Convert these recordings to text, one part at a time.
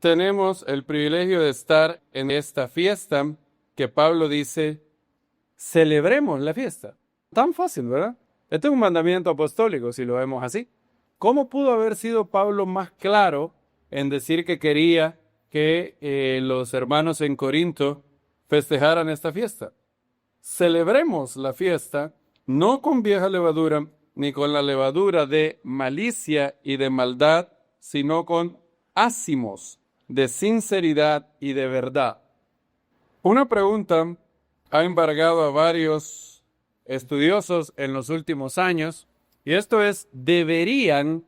tenemos el privilegio de estar en esta fiesta que Pablo dice, celebremos la fiesta. Tan fácil, ¿verdad? Este es un mandamiento apostólico, si lo vemos así. ¿Cómo pudo haber sido Pablo más claro en decir que quería que los hermanos en Corinto festejaran esta fiesta? Celebremos la fiesta, no con vieja levadura, ni con la levadura de malicia y de maldad, sino con ácimos de sinceridad y de verdad. Una pregunta ha embargado a varios estudiosos en los últimos años, y esto es, ¿deberían?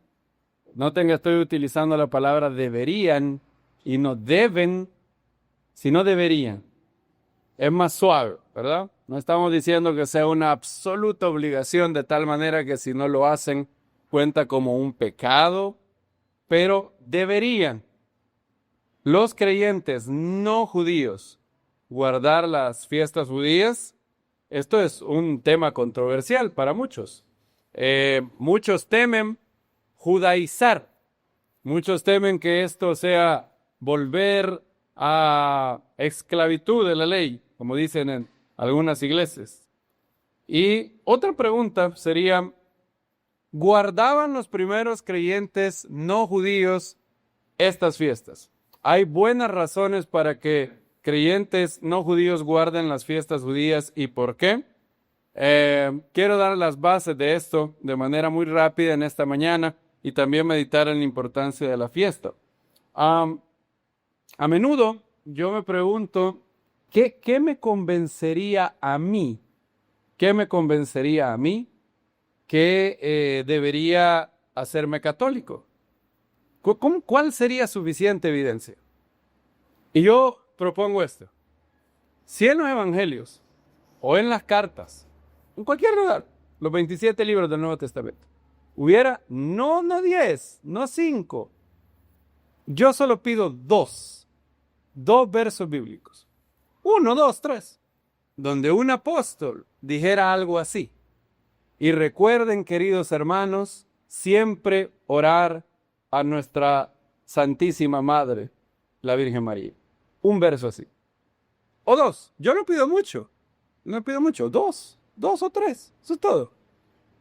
Noten que estoy utilizando la palabra deberían y no deben, sino deberían. Es más suave, ¿verdad? No estamos diciendo que sea una absoluta obligación de tal manera que si no lo hacen cuenta como un pecado, pero deberían los creyentes no judíos guardar las fiestas judías. Esto es un tema controversial para muchos. Muchos temen judaizar. Muchos temen que esto sea volver a esclavitud de la ley, como dicen en algunas iglesias. Y otra pregunta sería, ¿guardaban los primeros creyentes no judíos estas fiestas? ¿Hay buenas razones para que creyentes no judíos guarden las fiestas judías y por qué? Quiero dar las bases de esto de manera muy rápida en esta mañana y también meditar en la importancia de la fiesta. A menudo yo me pregunto, ¿qué me convencería a mí? ¿Qué me convencería a mí que debería hacerme católico? ¿Cuál sería suficiente evidencia? Y yo propongo esto. Si en los evangelios o en las cartas, en cualquier lugar, los 27 libros del Nuevo Testamento, hubiera no 10, no 5, yo solo pido dos versos bíblicos. 1, 2, 3, donde un apóstol dijera algo así. Y recuerden, queridos hermanos, siempre orar a nuestra Santísima Madre, la Virgen María. Un verso así. O 2. Yo no pido mucho. No pido mucho. 2 o 3. Eso es todo.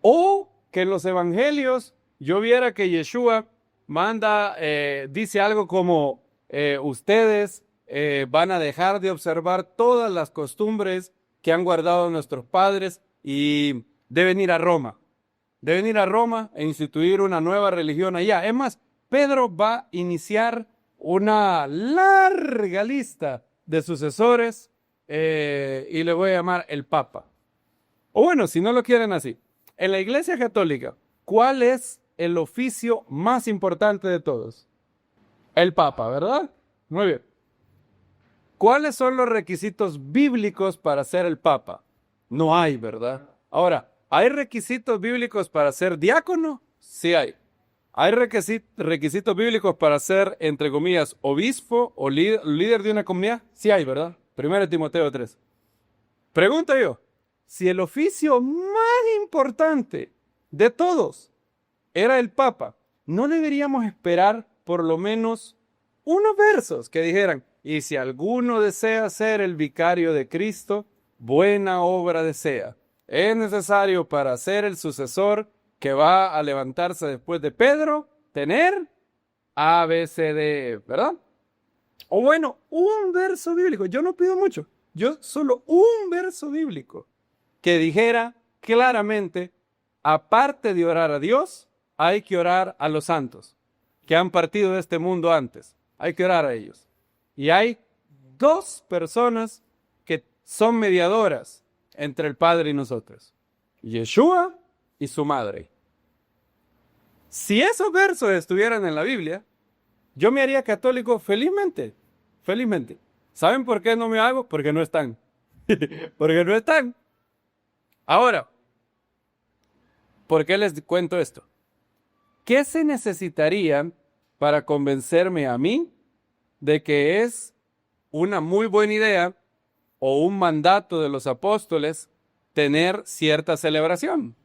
O que en los evangelios yo viera que Yeshua dice algo como ustedes van a dejar de observar todas las costumbres que han guardado nuestros padres y deben ir a Roma. Deben ir a Roma e instituir una nueva religión allá. Es más, Pedro va a iniciar una larga lista de sucesores y le voy a llamar el Papa. O bueno, si no lo quieren así. En la Iglesia Católica, ¿cuál es el oficio más importante de todos? El Papa, ¿verdad? Muy bien. ¿Cuáles son los requisitos bíblicos para ser el Papa? No hay, ¿verdad? Ahora, ¿hay requisitos bíblicos para ser diácono? Sí hay. ¿Hay requisitos bíblicos para ser, entre comillas, obispo o líder de una comunidad? Sí hay, ¿verdad? 1 Timoteo 3. Pregunto yo, si el oficio más importante de todos era el Papa, ¿no deberíamos esperar por lo menos unos versos que dijeran, y si alguno desea ser el vicario de Cristo, buena obra desea? Es necesario para ser el sucesor que va a levantarse después de Pedro, tener A, B, C, D, ¿verdad? O bueno, un verso bíblico. Yo no pido mucho. Yo solo un verso bíblico que dijera claramente, aparte de orar a Dios, hay que orar a los santos que han partido de este mundo antes. Hay que orar a ellos. Y hay 2 personas que son mediadoras entre el Padre y nosotros. Yeshua y su madre. Si esos versos estuvieran en la Biblia, yo me haría católico felizmente. Felizmente. ¿Saben por qué no me hago? Porque no están. Porque no están. Ahora, ¿por qué les cuento esto? ¿Qué se necesitaría para convencerme a mí de que es una muy buena idea o un mandato de los apóstoles tener cierta celebración?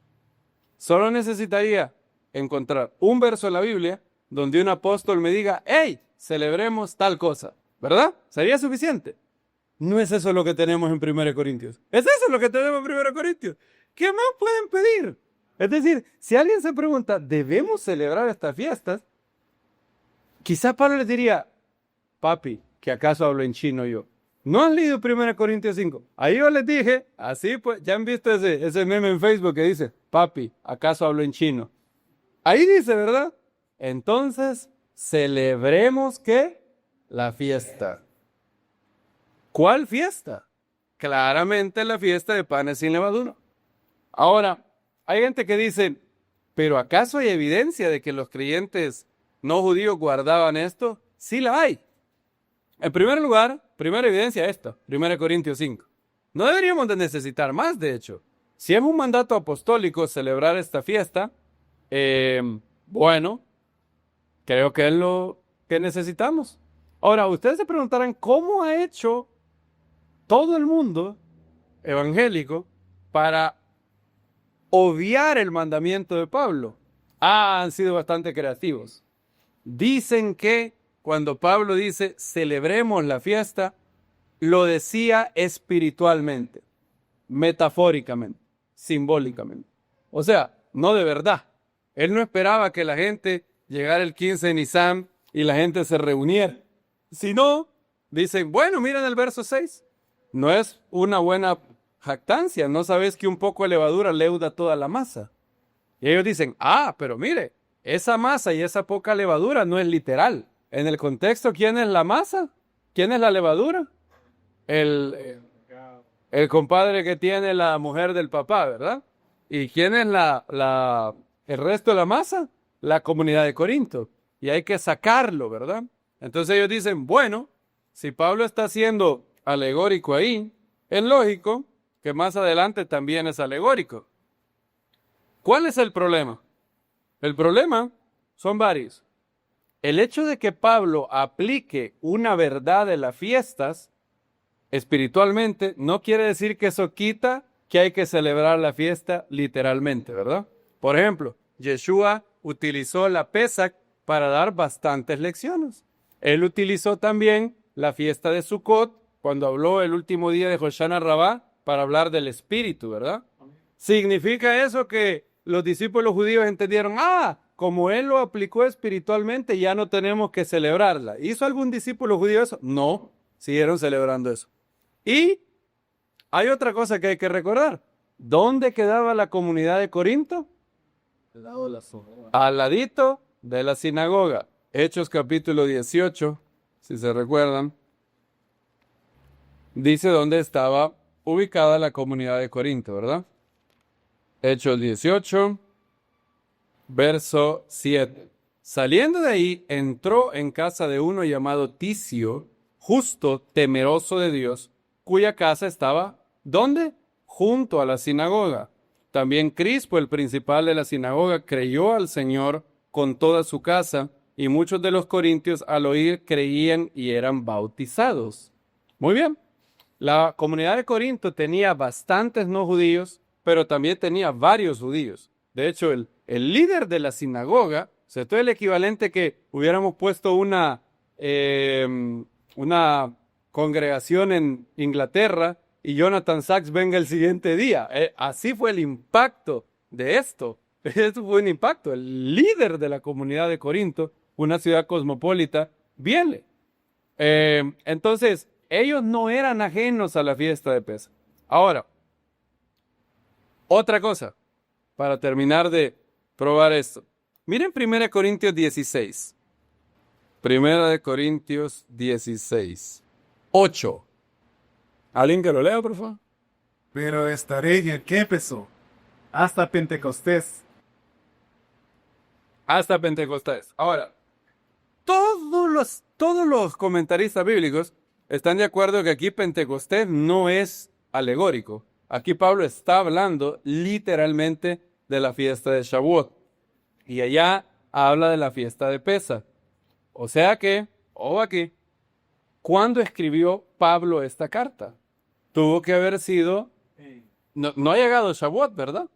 Solo necesitaría encontrar un verso en la Biblia donde un apóstol me diga, hey, celebremos tal cosa, ¿verdad? ¿Sería suficiente? No es eso lo que tenemos en 1 Corintios. Es eso lo que tenemos en 1 Corintios. ¿Qué más pueden pedir? Es decir, si alguien se pregunta, ¿debemos celebrar estas fiestas? Quizá Pablo les diría, papi, ¿que acaso hablo en chino yo? ¿No han leído 1 Corintios 5? Ahí yo les dije, así pues, ya han visto ese meme en Facebook que dice, papi, ¿acaso hablo en chino? Ahí dice, ¿verdad? Entonces, celebremos, ¿qué? La fiesta. ¿Cuál fiesta? Claramente la fiesta de panes sin levadura. Ahora, hay gente que dice, ¿pero acaso hay evidencia de que los creyentes no judíos guardaban esto? Sí la hay. En primer lugar, primera evidencia esta, 1 Corintios 5. No deberíamos de necesitar más, de hecho. Si es un mandato apostólico celebrar esta fiesta, bueno, creo que es lo que necesitamos. Ahora, ustedes se preguntarán, ¿cómo ha hecho todo el mundo evangélico para obviar el mandamiento de Pablo? Han sido bastante creativos. Dicen que cuando Pablo dice celebremos la fiesta, lo decía espiritualmente, metafóricamente, simbólicamente. O sea, no de verdad. Él no esperaba que la gente llegara el 15 de Nisan y la gente se reuniera. Sino, dicen, bueno, miren el verso 6. No es una buena jactancia. ¿No sabes que un poco de levadura leuda toda la masa? Y ellos dicen, pero mire, esa masa y esa poca levadura no es literal. En el contexto, ¿quién es la masa? ¿Quién es la levadura? El compadre que tiene la mujer del papá, ¿verdad? ¿Y quién es el resto de la masa? La comunidad de Corinto. Y hay que sacarlo, ¿verdad? Entonces ellos dicen, bueno, si Pablo está siendo alegórico ahí, es lógico que más adelante también es alegórico. ¿Cuál es el problema? El problema son varios. El hecho de que Pablo aplique una verdad de las fiestas espiritualmente no quiere decir que eso quita que hay que celebrar la fiesta literalmente, ¿verdad? Por ejemplo, Yeshua utilizó la Pesach para dar bastantes lecciones. Él utilizó también la fiesta de Sukkot cuando habló el último día de Hoshana Rabbah para hablar del espíritu, ¿verdad? ¿Significa eso que los discípulos judíos entendieron, como él lo aplicó espiritualmente, ya no tenemos que celebrarla? ¿Hizo algún discípulo judío eso? No, siguieron celebrando eso. Y hay otra cosa que hay que recordar. ¿Dónde quedaba la comunidad de Corinto? Al ladito de la sinagoga. Hechos capítulo 18, si se recuerdan, dice dónde estaba ubicada la comunidad de Corinto, ¿verdad? Hechos 18, verso 7. Saliendo de ahí, entró en casa de uno llamado Ticio, justo, temeroso de Dios, cuya casa estaba, ¿dónde? Junto a la sinagoga. También Crispo, el principal de la sinagoga, creyó al Señor con toda su casa, y muchos de los corintios al oír creían y eran bautizados. Muy bien. La comunidad de Corinto tenía bastantes no judíos, pero también tenía varios judíos. De hecho, el líder de la sinagoga, o sea, esto es el equivalente que hubiéramos puesto una congregación en Inglaterra y Jonathan Sachs venga el siguiente día. Así fue el impacto de esto. Esto fue un impacto. El líder de la comunidad de Corinto, una ciudad cosmopolita, viene. Entonces, ellos no eran ajenos a la fiesta de Pesaj. Ahora, otra cosa, para terminar de probar esto. Miren 1 Corintios 16. 1 Corintios 16. 8. ¿Alguien que lo lea, por favor? Pero estaré en el que empezó, hasta Pentecostés. Hasta Pentecostés. Ahora, todos los comentaristas bíblicos están de acuerdo que aquí Pentecostés no es alegórico. Aquí Pablo está hablando literalmente de la fiesta de Shavuot. Y allá habla de la fiesta de Pesaj. O sea que, aquí, ¿cuándo escribió Pablo esta carta? Tuvo que haber sido, no ha llegado Shavuot, ¿verdad?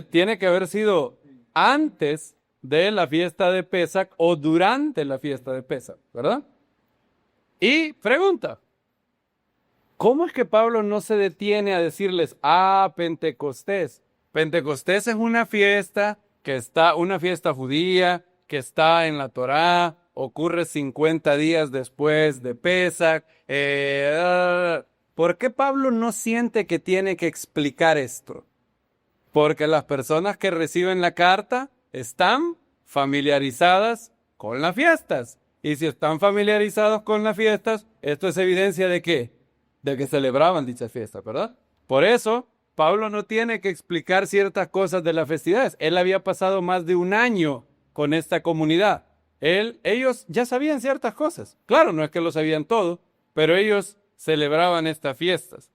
Tiene que haber sido antes de la fiesta de Pesach o durante la fiesta de Pesach, ¿verdad? Y pregunta, ¿cómo es que Pablo no se detiene a decirles, Pentecostés? Pentecostés es una fiesta una fiesta judía que está en la Torá, ocurre 50 días después de Pesach. ¿Por qué Pablo no siente que tiene que explicar esto? Porque las personas que reciben la carta están familiarizadas con las fiestas. Y si están familiarizados con las fiestas, esto es evidencia de ¿qué? De que celebraban dichas fiestas, ¿verdad? Por eso, Pablo no tiene que explicar ciertas cosas de las festividades. Él había pasado más de un año con esta comunidad. Ellos ya sabían ciertas cosas. Claro, no es que lo sabían todo, pero ellos celebraban estas fiestas.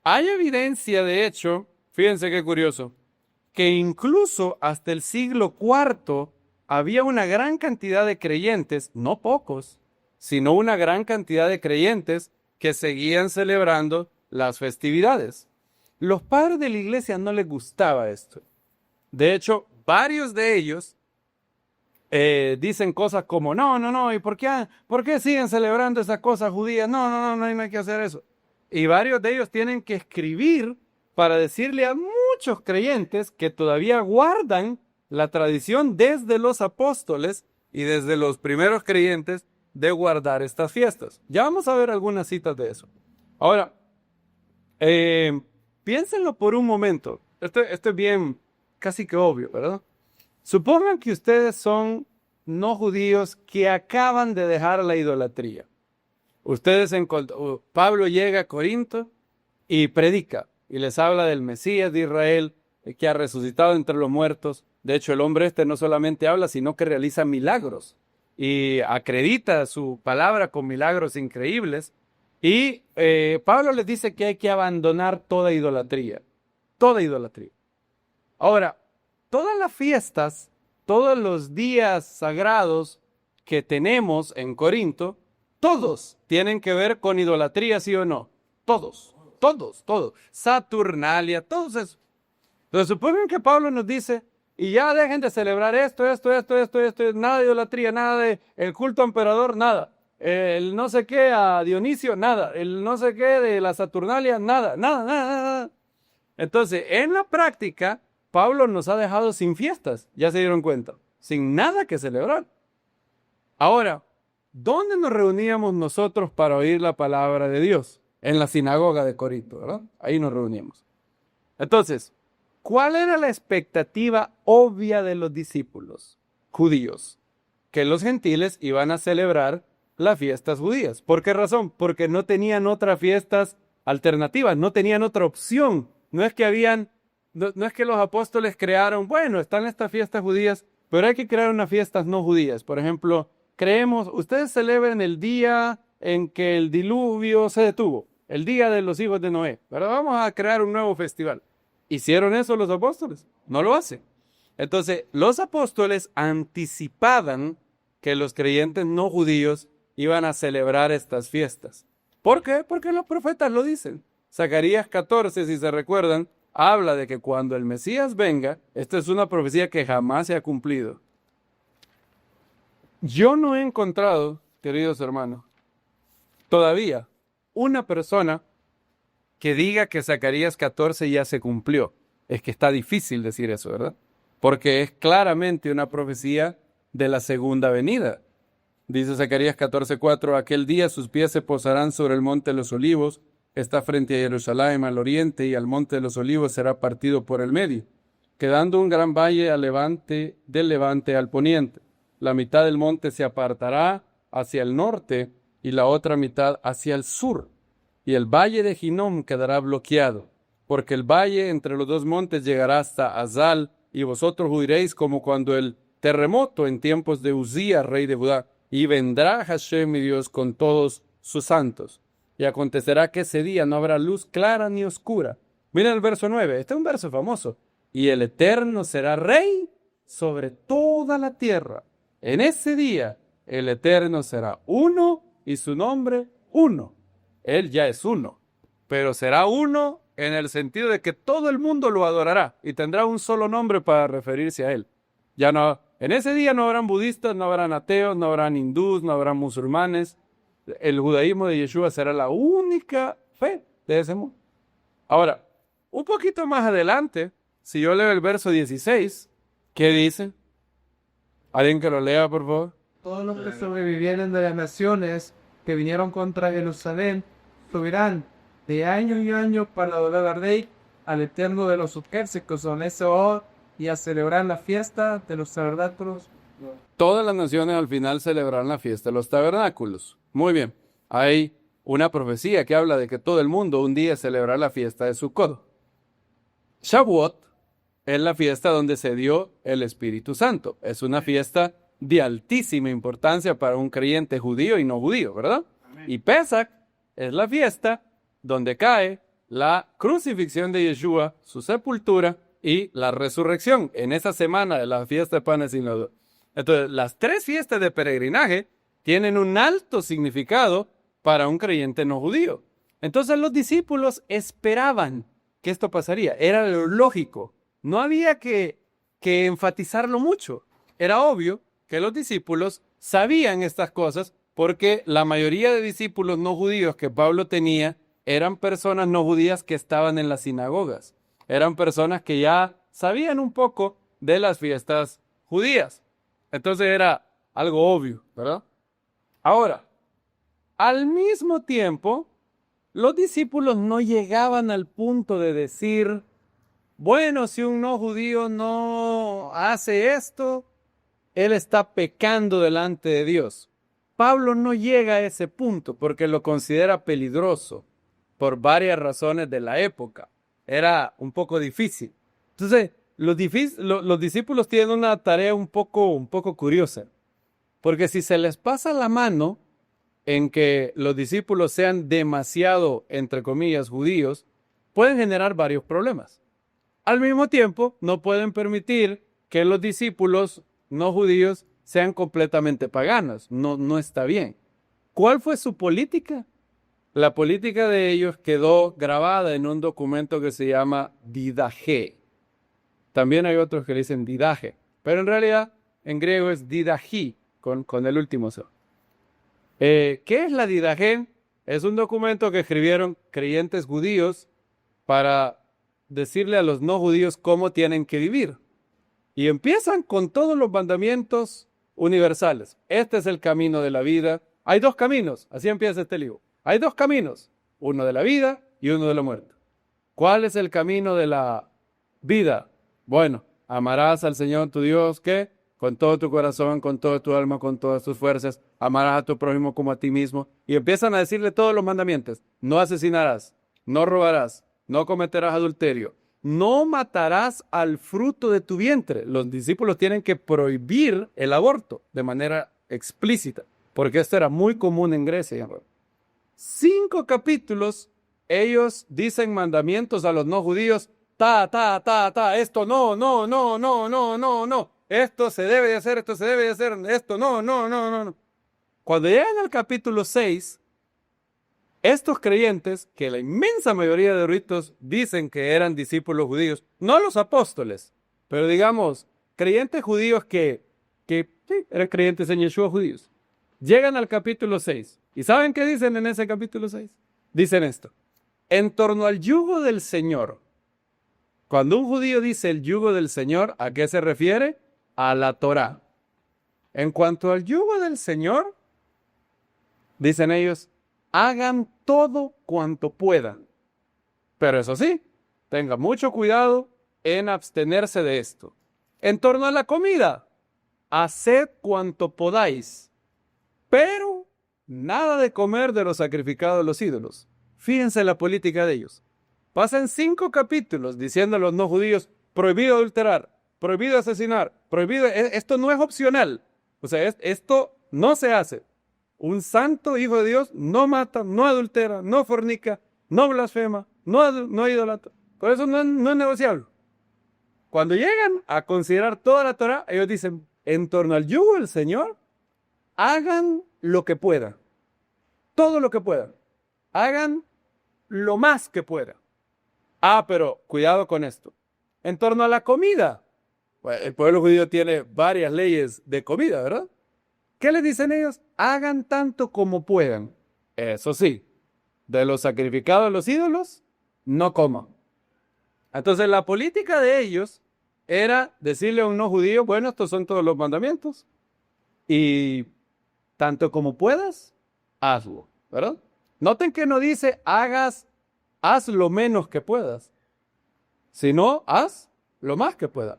Hay evidencia, de hecho, fíjense qué curioso, que incluso hasta el siglo IV había una gran cantidad de creyentes, no pocos, sino una gran cantidad de creyentes que seguían celebrando las festividades. Los padres de la iglesia no les gustaba esto. De hecho, varios de ellos dicen cosas como, no, ¿y por qué siguen celebrando esas cosas judías? No hay que hacer eso. Y varios de ellos tienen que escribir para decirle a muchos creyentes que todavía guardan la tradición desde los apóstoles y desde los primeros creyentes de guardar estas fiestas. Ya vamos a ver algunas citas de eso. Ahora, piénsenlo por un momento. Esto es bien, casi que obvio, ¿verdad? Supongan que ustedes son no judíos que acaban de dejar la idolatría. Pablo llega a Corinto y predica y les habla del Mesías de Israel que ha resucitado entre los muertos. De hecho, el hombre no solamente habla, sino que realiza milagros y acredita su palabra con milagros increíbles. Y Pablo les dice que hay que abandonar toda idolatría. Toda idolatría. Ahora, todas las fiestas, todos los días sagrados que tenemos en Corinto, todos tienen que ver con idolatría, ¿sí o no? Todos. Saturnalia, todos eso. Entonces, supongan que Pablo nos dice, y ya dejen de celebrar esto, nada de idolatría, nada de el culto a emperador, nada. El no sé qué a Dionisio, nada. El no sé qué de la Saturnalia, nada. Entonces, en la práctica, Pablo nos ha dejado sin fiestas, ya se dieron cuenta, sin nada que celebrar. Ahora, ¿dónde nos reuníamos nosotros para oír la palabra de Dios? En la sinagoga de Corinto, ¿verdad? Ahí nos reuníamos. Entonces, ¿cuál era la expectativa obvia de los discípulos judíos? Que los gentiles iban a celebrar las fiestas judías. ¿Por qué razón? Porque no tenían otras fiestas alternativas, no tenían otra opción. No es que los apóstoles crearon, bueno, están estas fiestas judías, pero hay que crear unas fiestas no judías. Por ejemplo, ustedes celebran el día en que el diluvio se detuvo, el día de los hijos de Noé, pero vamos a crear un nuevo festival. ¿Hicieron eso los apóstoles? No lo hacen. Entonces, los apóstoles anticipaban que los creyentes no judíos iban a celebrar estas fiestas. ¿Por qué? Porque los profetas lo dicen. Zacarías 14, si se recuerdan, habla de que cuando el Mesías venga, esta es una profecía que jamás se ha cumplido. Yo no he encontrado, queridos hermanos, todavía una persona que diga que Zacarías 14 ya se cumplió. Es que está difícil decir eso, ¿verdad? Porque es claramente una profecía de la segunda venida. Dice Zacarías 14:4, aquel día sus pies se posarán sobre el monte de los olivos, está frente a Jerusalén al oriente, y al monte de los olivos será partido por el medio, quedando un gran valle del levante al poniente. La mitad del monte se apartará hacia el norte y la otra mitad hacia el sur. Y el valle de Hinnom quedará bloqueado, porque el valle entre los dos montes llegará hasta Azal, y vosotros huiréis como cuando el terremoto en tiempos de Uzías, rey de Judá, y vendrá Hashem mi Dios con todos sus santos. Y acontecerá que ese día no habrá luz clara ni oscura. Miren el verso 9, este es un verso famoso. Y el Eterno será rey sobre toda la tierra. En ese día el Eterno será uno y su nombre uno. Él ya es uno, pero será uno en el sentido de que todo el mundo lo adorará y tendrá un solo nombre para referirse a él. Ya no En ese día no habrán budistas, no habrán ateos, no habrán hindús, no habrán musulmanes. El judaísmo de Yeshua será la única fe de ese mundo. Ahora, un poquito más adelante, si yo leo el verso 16, ¿qué dice? ¿Alguien que lo lea, por favor? Todos los que sobrevivieron de las naciones que vinieron contra Jerusalén subirán de año en año para adorar al Rey, al Eterno de los ejércitos, con ese honor, y a celebrar la fiesta de los tabernáculos. Todas las naciones al final celebrarán la fiesta de los tabernáculos. Muy bien. Hay una profecía que habla de que todo el mundo un día celebrará la fiesta de Sukkot. Shavuot es la fiesta donde se dio el Espíritu Santo. Es una fiesta de altísima importancia para un creyente judío y no judío, ¿verdad? Y Pesach es la fiesta donde cae la crucifixión de Yeshua, su sepultura y la resurrección en esa semana de la fiesta de panes sin levadura. Entonces, las tres fiestas de peregrinaje tienen un alto significado para un creyente no judío. Entonces, los discípulos esperaban que esto pasaría. Era lo lógico. No había que enfatizarlo mucho. Era obvio que los discípulos sabían estas cosas porque la mayoría de discípulos no judíos que Pablo tenía eran personas no judías que estaban en las sinagogas. Eran personas que ya sabían un poco de las fiestas judías. Entonces era algo obvio, ¿verdad? Ahora, al mismo tiempo, los discípulos no llegaban al punto de decir, bueno, si un no judío no hace esto, él está pecando delante de Dios. Pablo no llega a ese punto porque lo considera peligroso por varias razones de la época. Era un poco difícil. Entonces, los discípulos tienen una tarea un poco curiosa. Porque si se les pasa la mano en que los discípulos sean demasiado, entre comillas, judíos, pueden generar varios problemas. Al mismo tiempo, no pueden permitir que los discípulos no judíos sean completamente paganos. No está bien. ¿Cuál fue su política? La política de ellos quedó grabada en un documento que se llama Didache. También hay otros que le dicen Didache, pero en realidad en griego es Didachi, con el último so. ¿Qué es la Didache? Es un documento que escribieron creyentes judíos para decirle a los no judíos cómo tienen que vivir. Y empiezan con todos los mandamientos universales. Este es el camino de la vida. Hay dos caminos, así empieza este libro. Hay dos caminos, uno de la vida y uno de la muerte. ¿Cuál es el camino de la vida? Bueno, amarás al Señor tu Dios, ¿qué? Con todo tu corazón, con toda tu alma, con todas tus fuerzas. Amarás a tu prójimo como a ti mismo. Y empiezan a decirle todos los mandamientos. No asesinarás, no robarás, no cometerás adulterio, no matarás al fruto de tu vientre. Los discípulos tienen que prohibir el aborto de manera explícita, porque esto era muy común en Grecia. 5 capítulos, ellos dicen mandamientos a los no judíos, esto no, esto se debe de hacer, esto se debe de hacer, esto no. Cuando llegan al capítulo 6, estos creyentes, que la inmensa mayoría de ritos dicen que eran discípulos judíos, no los apóstoles, pero digamos, creyentes judíos que sí, eran creyentes en Yeshua judíos, llegan al capítulo 6. ¿Y saben qué dicen en ese capítulo 6? Dicen esto: en torno al yugo del Señor. Cuando un judío dice el yugo del Señor, ¿a qué se refiere? A la Torá. En cuanto al yugo del Señor, dicen ellos, hagan todo cuanto puedan. Pero eso sí, tengan mucho cuidado en abstenerse de esto. En torno a la comida, haced cuanto podáis, pero nada de comer de lo sacrificado a los ídolos. Fíjense la política de ellos. Pasan 5 capítulos diciendo a los no judíos, prohibido adulterar, prohibido asesinar, prohibido, esto no es opcional. O sea, esto no se hace. Un santo hijo de Dios no mata, no adultera, no fornica, no blasfema, no idolatra. Por eso no es negociable. Cuando llegan a considerar toda la Torah, ellos dicen, en torno al yugo del Señor, hagan lo que puedan. Todo lo que puedan. Hagan lo más que puedan. Pero cuidado con esto. En torno a la comida, Bueno, el pueblo judío tiene varias leyes de comida, ¿verdad? ¿Qué les dicen ellos? Hagan tanto como puedan. Eso sí, de los sacrificados a los ídolos, no coman. Entonces la política de ellos era decirle a un no judío, bueno, estos son todos los mandamientos. Y tanto como puedas, hazlo, ¿verdad? Noten que no dice haz lo menos que puedas, sino haz lo más que puedas.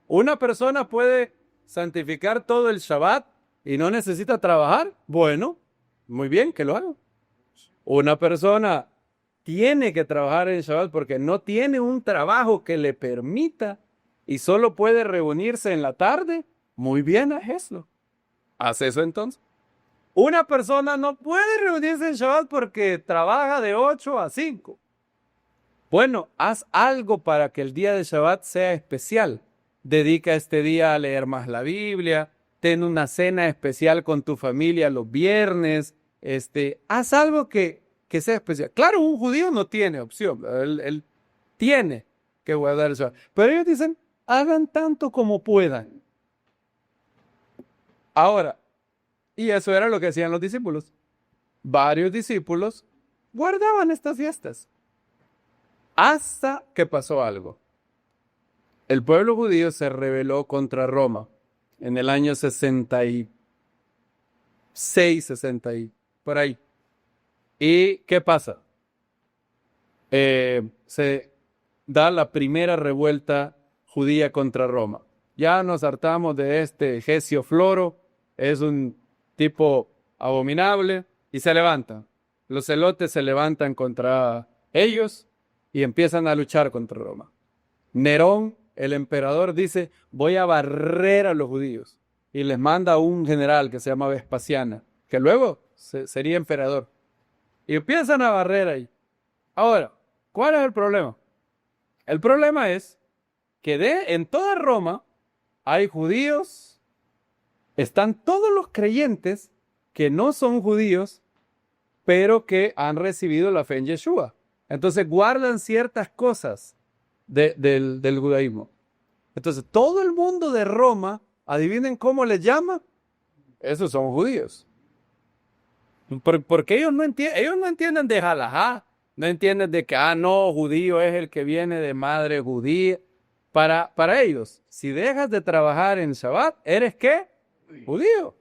Una persona puede santificar todo el Shabbat y no necesita trabajar. Bueno, muy bien, que lo haga. Una persona tiene que trabajar en Shabbat porque no tiene un trabajo que le permita y solo puede reunirse en la tarde. Muy bien, haz eso. Haz eso entonces. Una persona no puede reunirse en Shabbat porque trabaja de 8 a 5. Bueno, haz algo para que el día de Shabbat sea especial. Dedica este día a leer más la Biblia, ten una cena especial con tu familia los viernes, haz algo que sea especial. Claro, un judío no tiene opción, él tiene que guardar el Shabbat. Pero ellos dicen, hagan tanto como puedan. Ahora, y eso era lo que hacían los discípulos. Varios discípulos guardaban estas fiestas. Hasta que pasó algo. El pueblo judío se rebeló contra Roma en el año 66, por ahí. ¿Y qué pasa? Se da la primera revuelta judía contra Roma. Ya nos hartamos de este Gesio Floro, es un tipo abominable, y se levantan. Los celotes se levantan contra ellos y empiezan a luchar contra Roma. Nerón, el emperador, dice, voy a barrer a los judíos. Y les manda a un general que se llama Vespasiano, que luego sería emperador. Y empiezan a barrer ahí. Ahora, ¿cuál es el problema? El problema es que en toda Roma hay judíos, están todos los creyentes que no son judíos, pero que han recibido la fe en Yeshua. Entonces guardan ciertas cosas del judaísmo. Entonces todo el mundo de Roma, adivinen cómo les llama, esos son judíos. Porque ellos no entienden de halajá, no entienden de que, no, judío es el que viene de madre judía. Para ellos, si dejas de trabajar en Shabbat, ¿eres qué? Judío.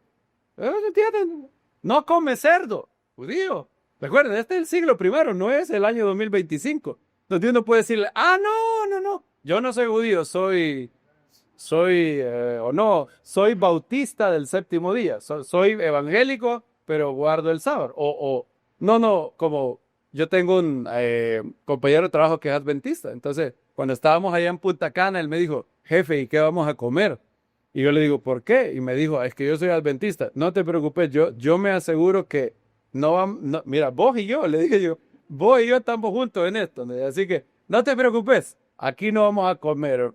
Ellos no entienden. No comes cerdo, judío. Recuerden, este es el siglo primero, no es el año 2025. Entonces uno puede decirle, no, yo no soy judío, soy bautista del séptimo día, soy evangélico, pero guardo el sábado. No, como yo tengo un compañero de trabajo que es adventista, entonces cuando estábamos allá en Punta Cana, él me dijo, jefe, ¿y qué vamos a comer? Y yo le digo, ¿por qué? Y me dijo, es que yo soy adventista. No te preocupes, yo me aseguro que mira, vos y yo, le dije yo, vos y yo estamos juntos en esto. Así que no te preocupes, aquí no vamos a comer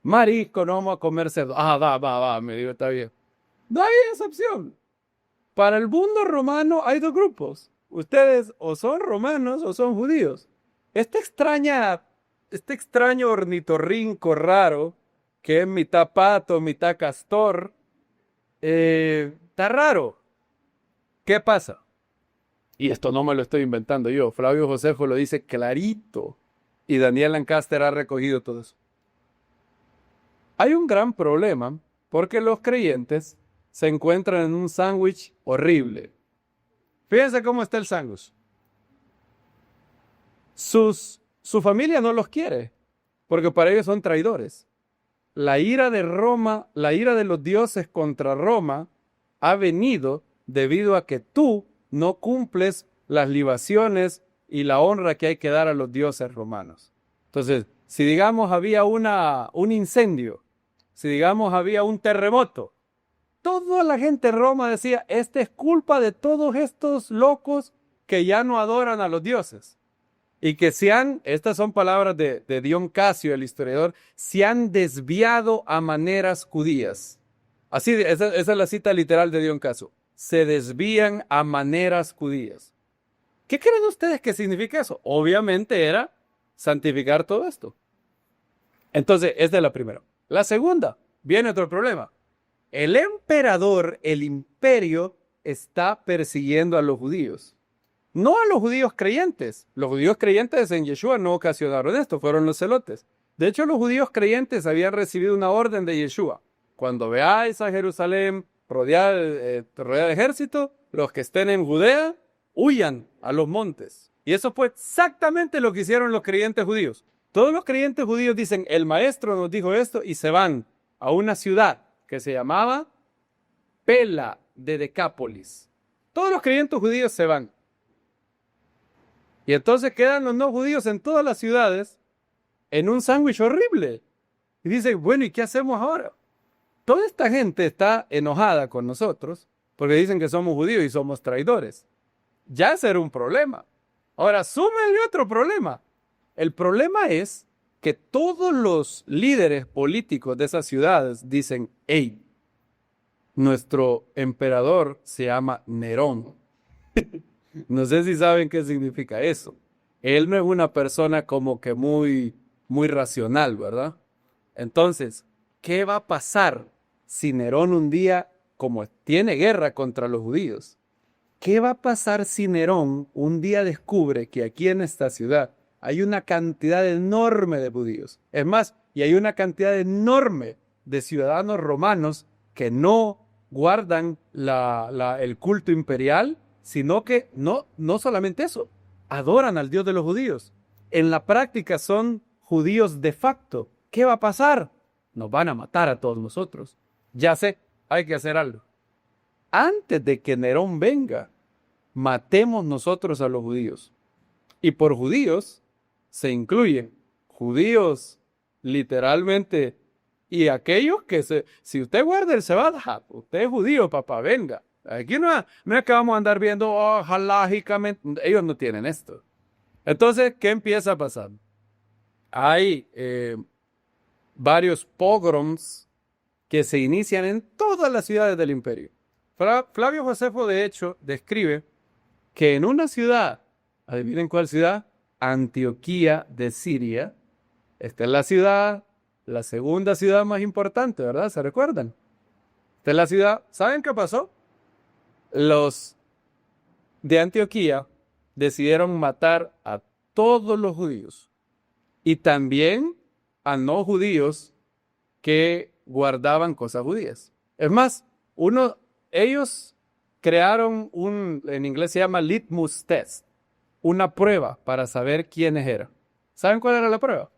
marisco, no vamos a comer cerdo. Va, me digo, está bien. No hay esa opción. Para el mundo romano hay dos grupos. Ustedes o son romanos o son judíos. Este extraño ornitorrinco raro, que es mitad pato, mitad castor, está raro. ¿Qué pasa? Y esto no me lo estoy inventando yo. Flavio Josefo lo dice clarito. Y Daniel Lancaster ha recogido todo eso. Hay un gran problema porque los creyentes se encuentran en un sándwich horrible. Fíjense cómo está el sándwich. Su familia no los quiere, porque para ellos son traidores. La ira de Roma, la ira de los dioses contra Roma ha venido debido a que tú no cumples las libaciones y la honra que hay que dar a los dioses romanos. Entonces, si digamos había un incendio, si digamos había un terremoto, toda la gente en Roma decía, esta es culpa de todos estos locos que ya no adoran a los dioses. Y que estas son palabras de Dion Casio, el historiador, se han desviado a maneras judías. Así, esa es la cita literal de Dion Casio. Se desvían a maneras judías. ¿Qué creen ustedes que significa eso? Obviamente era santificar todo esto. Entonces, esta es la primera. La segunda, viene otro problema. El emperador, el imperio, está persiguiendo a los judíos. No a los judíos creyentes. Los judíos creyentes en Yeshua no ocasionaron esto, fueron los celotes. De hecho, los judíos creyentes habían recibido una orden de Yeshua. Cuando veáis a Jerusalén rodeada de ejército, los que estén en Judea, huyan a los montes. Y eso fue exactamente lo que hicieron los creyentes judíos. Todos los creyentes judíos dicen, el maestro nos dijo esto, y se van a una ciudad que se llamaba Pela de Decápolis. Todos los creyentes judíos se van. Y entonces quedan los no judíos en todas las ciudades en un sándwich horrible. Y dicen, bueno, ¿y qué hacemos ahora? Toda esta gente está enojada con nosotros porque dicen que somos judíos y somos traidores. Ya ese era un problema. Ahora, súmenle otro problema. El problema es que todos los líderes políticos de esas ciudades dicen, hey, nuestro emperador se llama Nerón. No sé si saben qué significa eso. Él no es una persona como que muy racional, ¿verdad? Entonces, ¿qué va a pasar si Nerón un día, como tiene guerra contra los judíos, qué va a pasar si Nerón un día descubre que aquí en esta ciudad hay una cantidad enorme de judíos? Es más, y hay una cantidad enorme de ciudadanos romanos que no guardan el culto imperial, sino que no solamente eso, adoran al Dios de los judíos. En la práctica son judíos de facto. ¿Qué va a pasar? Nos van a matar a todos nosotros. Ya sé, hay que hacer algo. Antes de que Nerón venga, matemos nosotros a los judíos. Y por judíos se incluyen judíos literalmente y aquellos que si usted guarda el Shabbat, usted es judío, papá, venga. Aquí no es que vamos a andar viendo halajicamente. Ellos no tienen esto. Entonces, ¿qué empieza a pasar? Hay varios pogroms que se inician en todas las ciudades del imperio. Flavio Josefo, de hecho, describe que en una ciudad, adivinen cuál ciudad, Antioquía de Siria, esta es la ciudad, la segunda ciudad más importante, ¿verdad? ¿Se recuerdan? Esta es la ciudad. ¿Saben qué pasó? Los de Antioquía decidieron matar a todos los judíos y también a no judíos que guardaban cosas judías. Es más, ellos crearon en inglés se llama litmus test, una prueba para saber quiénes eran. ¿Saben cuál era la prueba?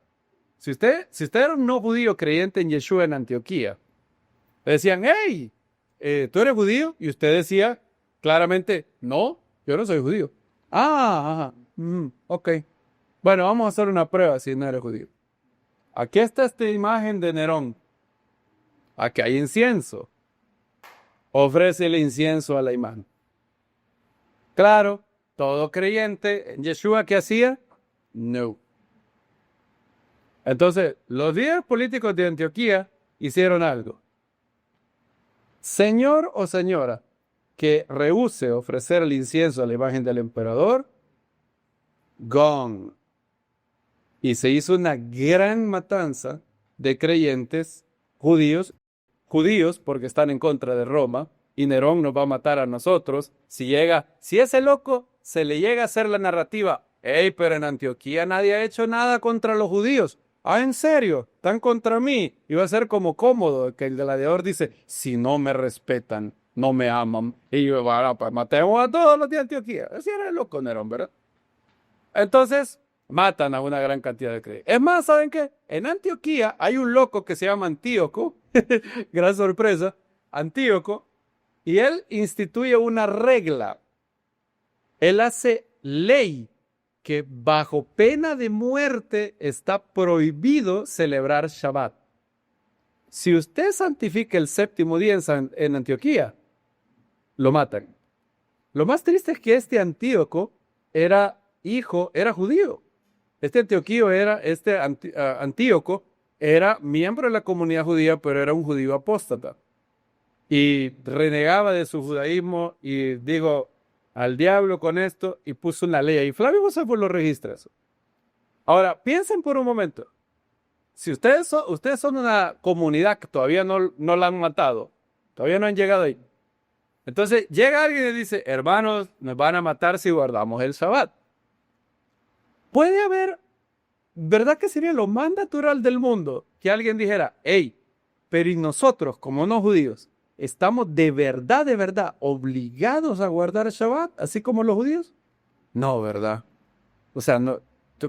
Si usted era un no judío creyente en Yeshua en Antioquía, le decían, hey, ¿tú eres judío? Y usted decía claramente, no, yo no soy judío. Ok. Bueno, vamos a hacer una prueba si no eres judío. Aquí está esta imagen de Nerón. Aquí hay incienso. Ofrece el incienso a la imagen. Claro, todo creyente en Yeshua, ¿qué hacía? No. Entonces, los líderes políticos de Antioquía hicieron algo. Señor o señora que rehúse ofrecer el incienso a la imagen del emperador, gone. Y se hizo una gran matanza de creyentes judíos porque están en contra de Roma, y Nerón nos va a matar a nosotros. Si ese loco se le llega a hacer la narrativa, hey, pero en Antioquía nadie ha hecho nada contra los judíos. ¿En serio? ¿Están contra mí? Y va a ser como cómodo, que el gladiador dice, si no me respetan, no me aman, y yo, bueno, pues matemos a todos los de Antioquía. Así era el loco Nerón, ¿verdad? Entonces, matan a una gran cantidad de creyentes. Es más, ¿saben qué? En Antioquía hay un loco que se llama Antíoco, gran sorpresa, Antíoco, y él instituye una regla. Él hace ley que bajo pena de muerte está prohibido celebrar Shabbat. Si usted santifica el séptimo día en Antioquía, lo matan. Lo más triste es que este Antíoco era judío. Antíoco era miembro de la comunidad judía, pero era un judío apóstata. Y renegaba de su judaísmo y dijo, al diablo con esto, y puso una ley. Y Flavio Josefo lo registra eso. Ahora, piensen por un momento. si ustedes son una comunidad que todavía no la han matado, todavía no han llegado ahí. Entonces llega alguien y dice, hermanos, nos van a matar si guardamos el Shabbat. Puede haber, ¿verdad que sería lo más natural del mundo que alguien dijera, hey, pero ¿y nosotros, como no judíos, estamos de verdad obligados a guardar el Shabbat, así como los judíos? No, ¿verdad? O sea, no,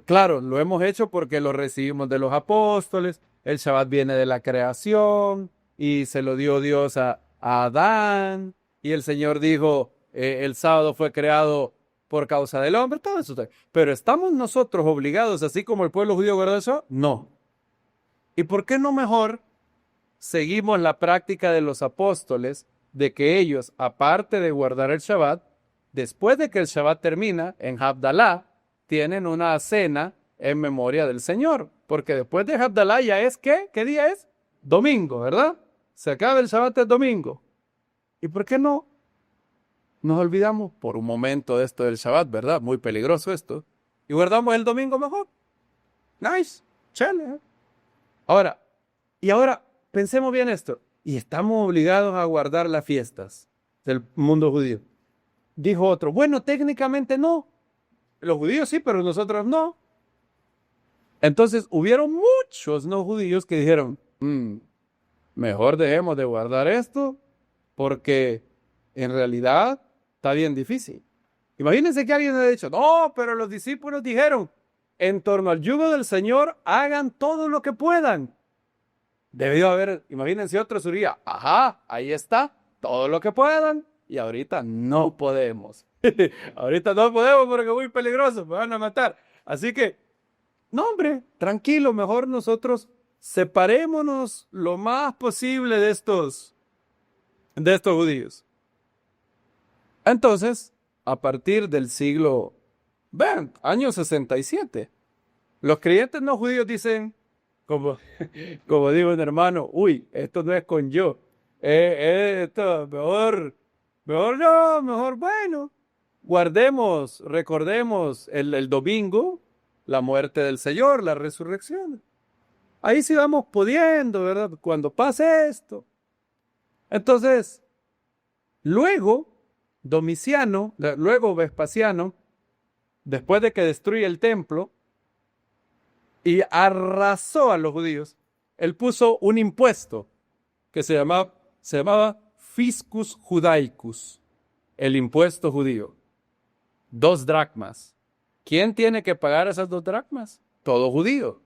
claro, lo hemos hecho porque lo recibimos de los apóstoles, el Shabbat viene de la creación y se lo dio Dios a Adán y el Señor dijo, el sábado fue creado por causa del hombre, todo eso. Pero ¿estamos nosotros obligados, así como el pueblo judío, a guardar eso? No. ¿Y por qué no mejor seguimos la práctica de los apóstoles de que ellos, aparte de guardar el Shabbat, después de que el Shabbat termina, en Havdalah, tienen una cena en memoria del Señor? Porque después de Havdalah ya es, ¿qué día es? Domingo, ¿verdad? Se acaba el Shabbat el domingo. ¿Y por qué no nos olvidamos por un momento de esto del Shabbat, ¿verdad? Muy peligroso esto. Y guardamos el domingo mejor. Nice, chévere. Ahora pensemos bien esto. Y estamos obligados a guardar las fiestas del mundo judío. Dijo otro, bueno, técnicamente no. Los judíos sí, pero nosotros no. Entonces hubieron muchos no judíos que dijeron, mejor dejemos de guardar esto porque en realidad está bien difícil. Imagínense que alguien haya dicho, no, pero los discípulos dijeron, en torno al yugo del Señor, hagan todo lo que puedan. Debió haber, imagínense otro diría, ajá, ahí está, todo lo que puedan, y ahorita no podemos. Ahorita no podemos porque es muy peligroso, me van a matar. Así que, no hombre, tranquilo, mejor nosotros separémonos lo más posible de estos judíos. Entonces, a partir del siglo XX, año 67, los creyentes no judíos dicen, como digo un hermano, uy, esto no es con yo, esto mejor no, mejor bueno, recordemos el domingo, la muerte del Señor, la resurrección. Ahí sí vamos pudiendo, ¿verdad? Cuando pase esto. Entonces, luego Vespasiano, después de que destruye el templo y arrasó a los judíos, él puso un impuesto que se llamaba Fiscus Judaicus, el impuesto judío. 2 dracmas. ¿Quién tiene que pagar esas 2 dracmas? Todo judío.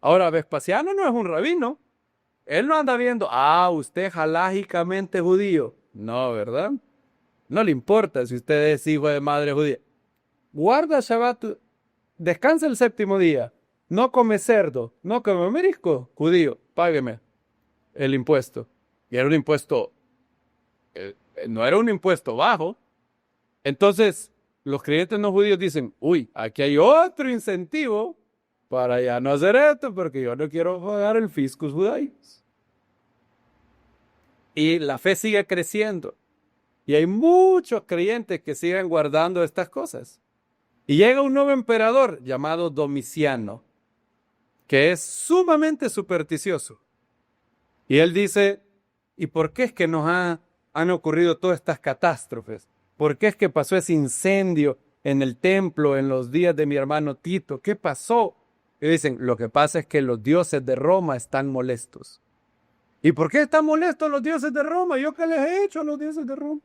Ahora, Vespasiano no es un rabino. Él no anda viendo, usted halágicamente judío. No, ¿verdad? No le importa si usted es hijo de madre judía. Guarda Shabbat, descansa el 7º día, no come cerdo, no come marisco, judío, págueme el impuesto. Y era un impuesto, no era un impuesto bajo. Entonces, los creyentes no judíos dicen, uy, aquí hay otro incentivo para ya no hacer esto, porque yo no quiero pagar el fiscus judaicus. Y la fe sigue creciendo. Y hay muchos creyentes que siguen guardando estas cosas. Y llega un nuevo emperador llamado Domiciano, que es sumamente supersticioso. Y él dice, ¿y por qué es que nos han ocurrido todas estas catástrofes? ¿Por qué es que pasó ese incendio en el templo en los días de mi hermano Tito? ¿Qué pasó? Y dicen, lo que pasa es que los dioses de Roma están molestos. ¿Y por qué están molestos los dioses de Roma? ¿Yo qué les he hecho a los dioses de Roma?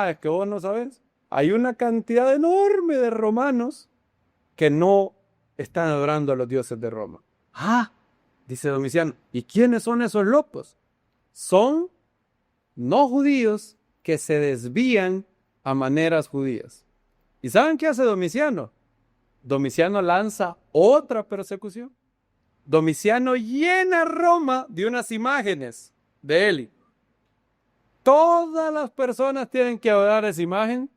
Es que vos no sabes. Hay una cantidad enorme de romanos que no están adorando a los dioses de Roma. Dice Domiciano, ¿y quiénes son esos locos? Son no judíos que se desvían a maneras judías. ¿Y saben qué hace Domiciano? Domiciano lanza otra persecución. Domiciano llena Roma de unas imágenes de él. Todas las personas tienen que adorar esa imagen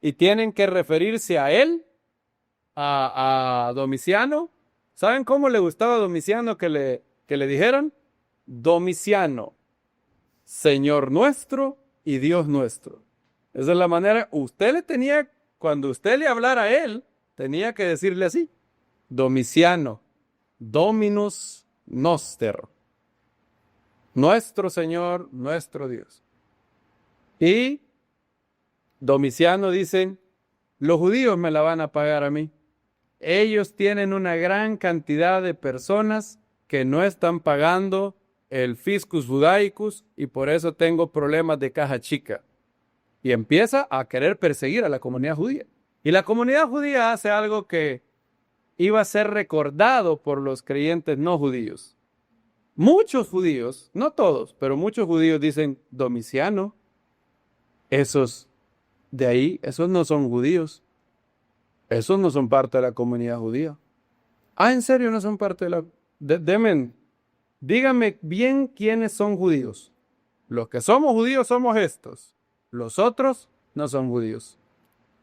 y tienen que referirse a él, a Domiciano. ¿Saben cómo le gustaba a Domiciano que le dijeran? Domiciano, Señor nuestro y Dios nuestro. Esa es la manera. Cuando usted le hablara a él, tenía que decirle así. Domiciano, Dominus Noster. Nuestro Señor, nuestro Dios. Y Domiciano dice, los judíos me la van a pagar a mí. Ellos tienen una gran cantidad de personas que no están pagando el fiscus judaicus y por eso tengo problemas de caja chica. Y empieza a querer perseguir a la comunidad judía. Y la comunidad judía hace algo que iba a ser recordado por los creyentes no judíos. Muchos judíos, no todos, pero muchos judíos dicen, Domiciano, esos de ahí, esos no son judíos. Esos no son parte de la comunidad judía. Ah, ¿en serio no son parte de la...? Dígame bien quiénes son judíos. Los que somos judíos somos estos. Los otros no son judíos.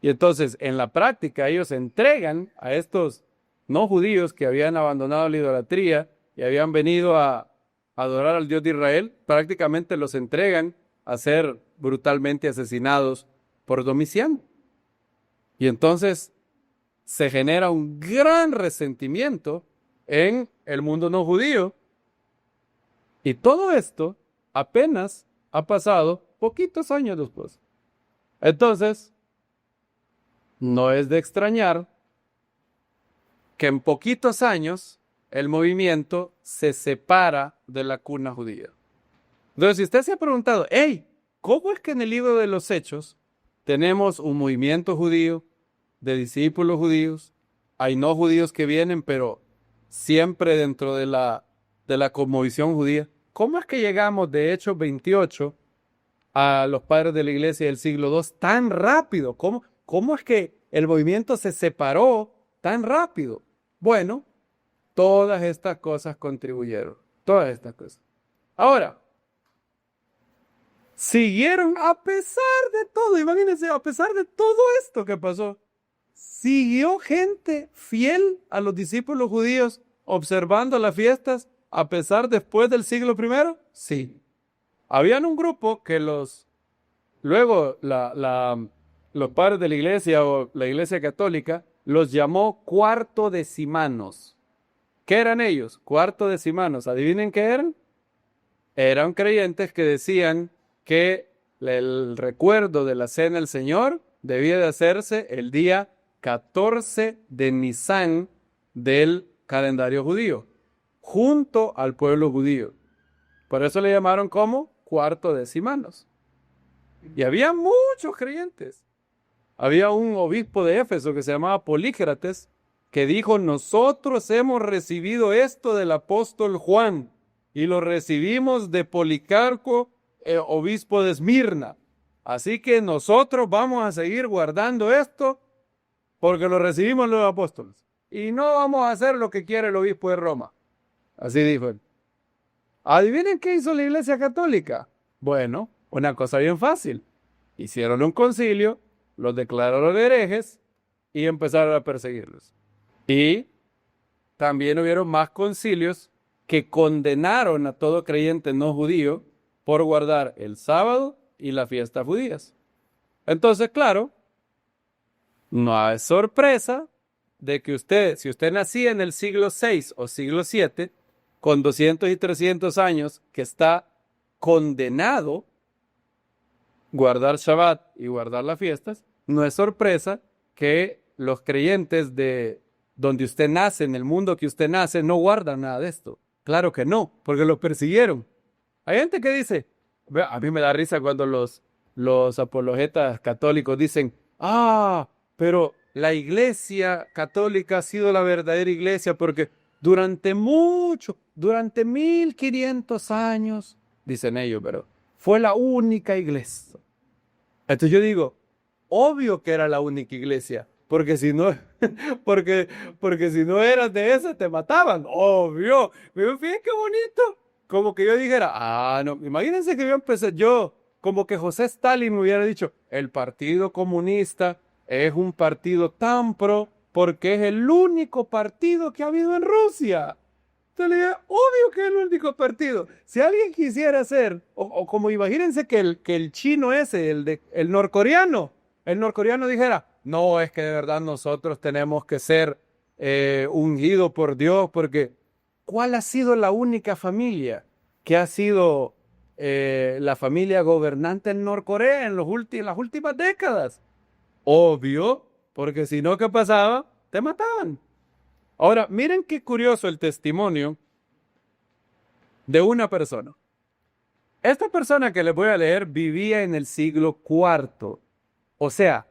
Y entonces, en la práctica, ellos entregan a estos no judíos que habían abandonado la idolatría y habían venido a adorar al Dios de Israel, prácticamente los entregan a ser brutalmente asesinados por Domiciano. Y entonces se genera un gran resentimiento en el mundo no judío. Y todo esto apenas ha pasado poquitos años después. Entonces, no es de extrañar que en poquitos años el movimiento se separa de la cuna judía. Entonces, si usted se ha preguntado, hey, ¿cómo es que en el libro de los Hechos tenemos un movimiento judío de discípulos judíos? Hay no judíos que vienen, pero siempre dentro de la cosmovisión judía. ¿Cómo es que llegamos de Hechos 28 a los padres de la iglesia del siglo II tan rápido? ¿Cómo es que el movimiento se separó tan rápido? Bueno, todas estas cosas contribuyeron. Todas estas cosas. Ahora, siguieron a pesar de todo. Imagínense, a pesar de todo esto que pasó, siguió gente fiel a los discípulos judíos observando las fiestas a pesar después del siglo I. Sí. Habían un grupo que luego los padres de la iglesia o la iglesia católica los llamó cuartodecimanos. ¿Qué eran ellos? Cuartodecimanos. ¿Adivinen qué eran? Eran creyentes que decían que el recuerdo de la cena del Señor debía de hacerse el día 14 de Nisan del calendario judío, junto al pueblo judío. Por eso le llamaron como cuartodecimanos. Y había muchos creyentes. Había un obispo de Éfeso que se llamaba Polícrates, que dijo, nosotros hemos recibido esto del apóstol Juan, y lo recibimos de Policarpo, obispo de Esmirna. Así que nosotros vamos a seguir guardando esto, porque lo recibimos los apóstoles. Y no vamos a hacer lo que quiere el obispo de Roma. Así dijo él. ¿Adivinen qué hizo la Iglesia Católica? Bueno, una cosa bien fácil. Hicieron un concilio, los declararon herejes y empezaron a perseguirlos. Y también hubieron más concilios que condenaron a todo creyente no judío por guardar el sábado y las fiestas judías. Entonces, claro, no es sorpresa de que si usted nacía en el siglo VI o siglo VII, con 200 y 300 años, que está condenado guardar Shabbat y guardar las fiestas, no es sorpresa que los creyentes de donde usted nace, en el mundo que usted nace, no guardan nada de esto. Claro que no, porque los persiguieron. Hay gente que dice, a mí me da risa cuando los apologetas católicos dicen, pero la iglesia católica ha sido la verdadera iglesia porque durante 1500 años, dicen ellos, pero fue la única iglesia. Entonces yo digo, obvio que era la única iglesia, porque si no, porque si no eras de esa te mataban, obvio. Pero fíjense qué bonito, como que yo dijera, no, imagínense que como que José Stalin me hubiera dicho, el Partido Comunista es un partido tan pro porque es el único partido que ha habido en Rusia. Entonces le digo, obvio que es el único partido. Si alguien quisiera hacer, o como imagínense que el chino ese, el norcoreano dijera, no, es que de verdad nosotros tenemos que ser ungidos por Dios porque ¿cuál ha sido la única familia que ha sido la familia gobernante en Norcorea en las últimas décadas? Obvio, porque si no, ¿qué pasaba? Te mataban. Ahora, miren qué curioso el testimonio de una persona. Esta persona que les voy a leer vivía en el siglo IV. O sea,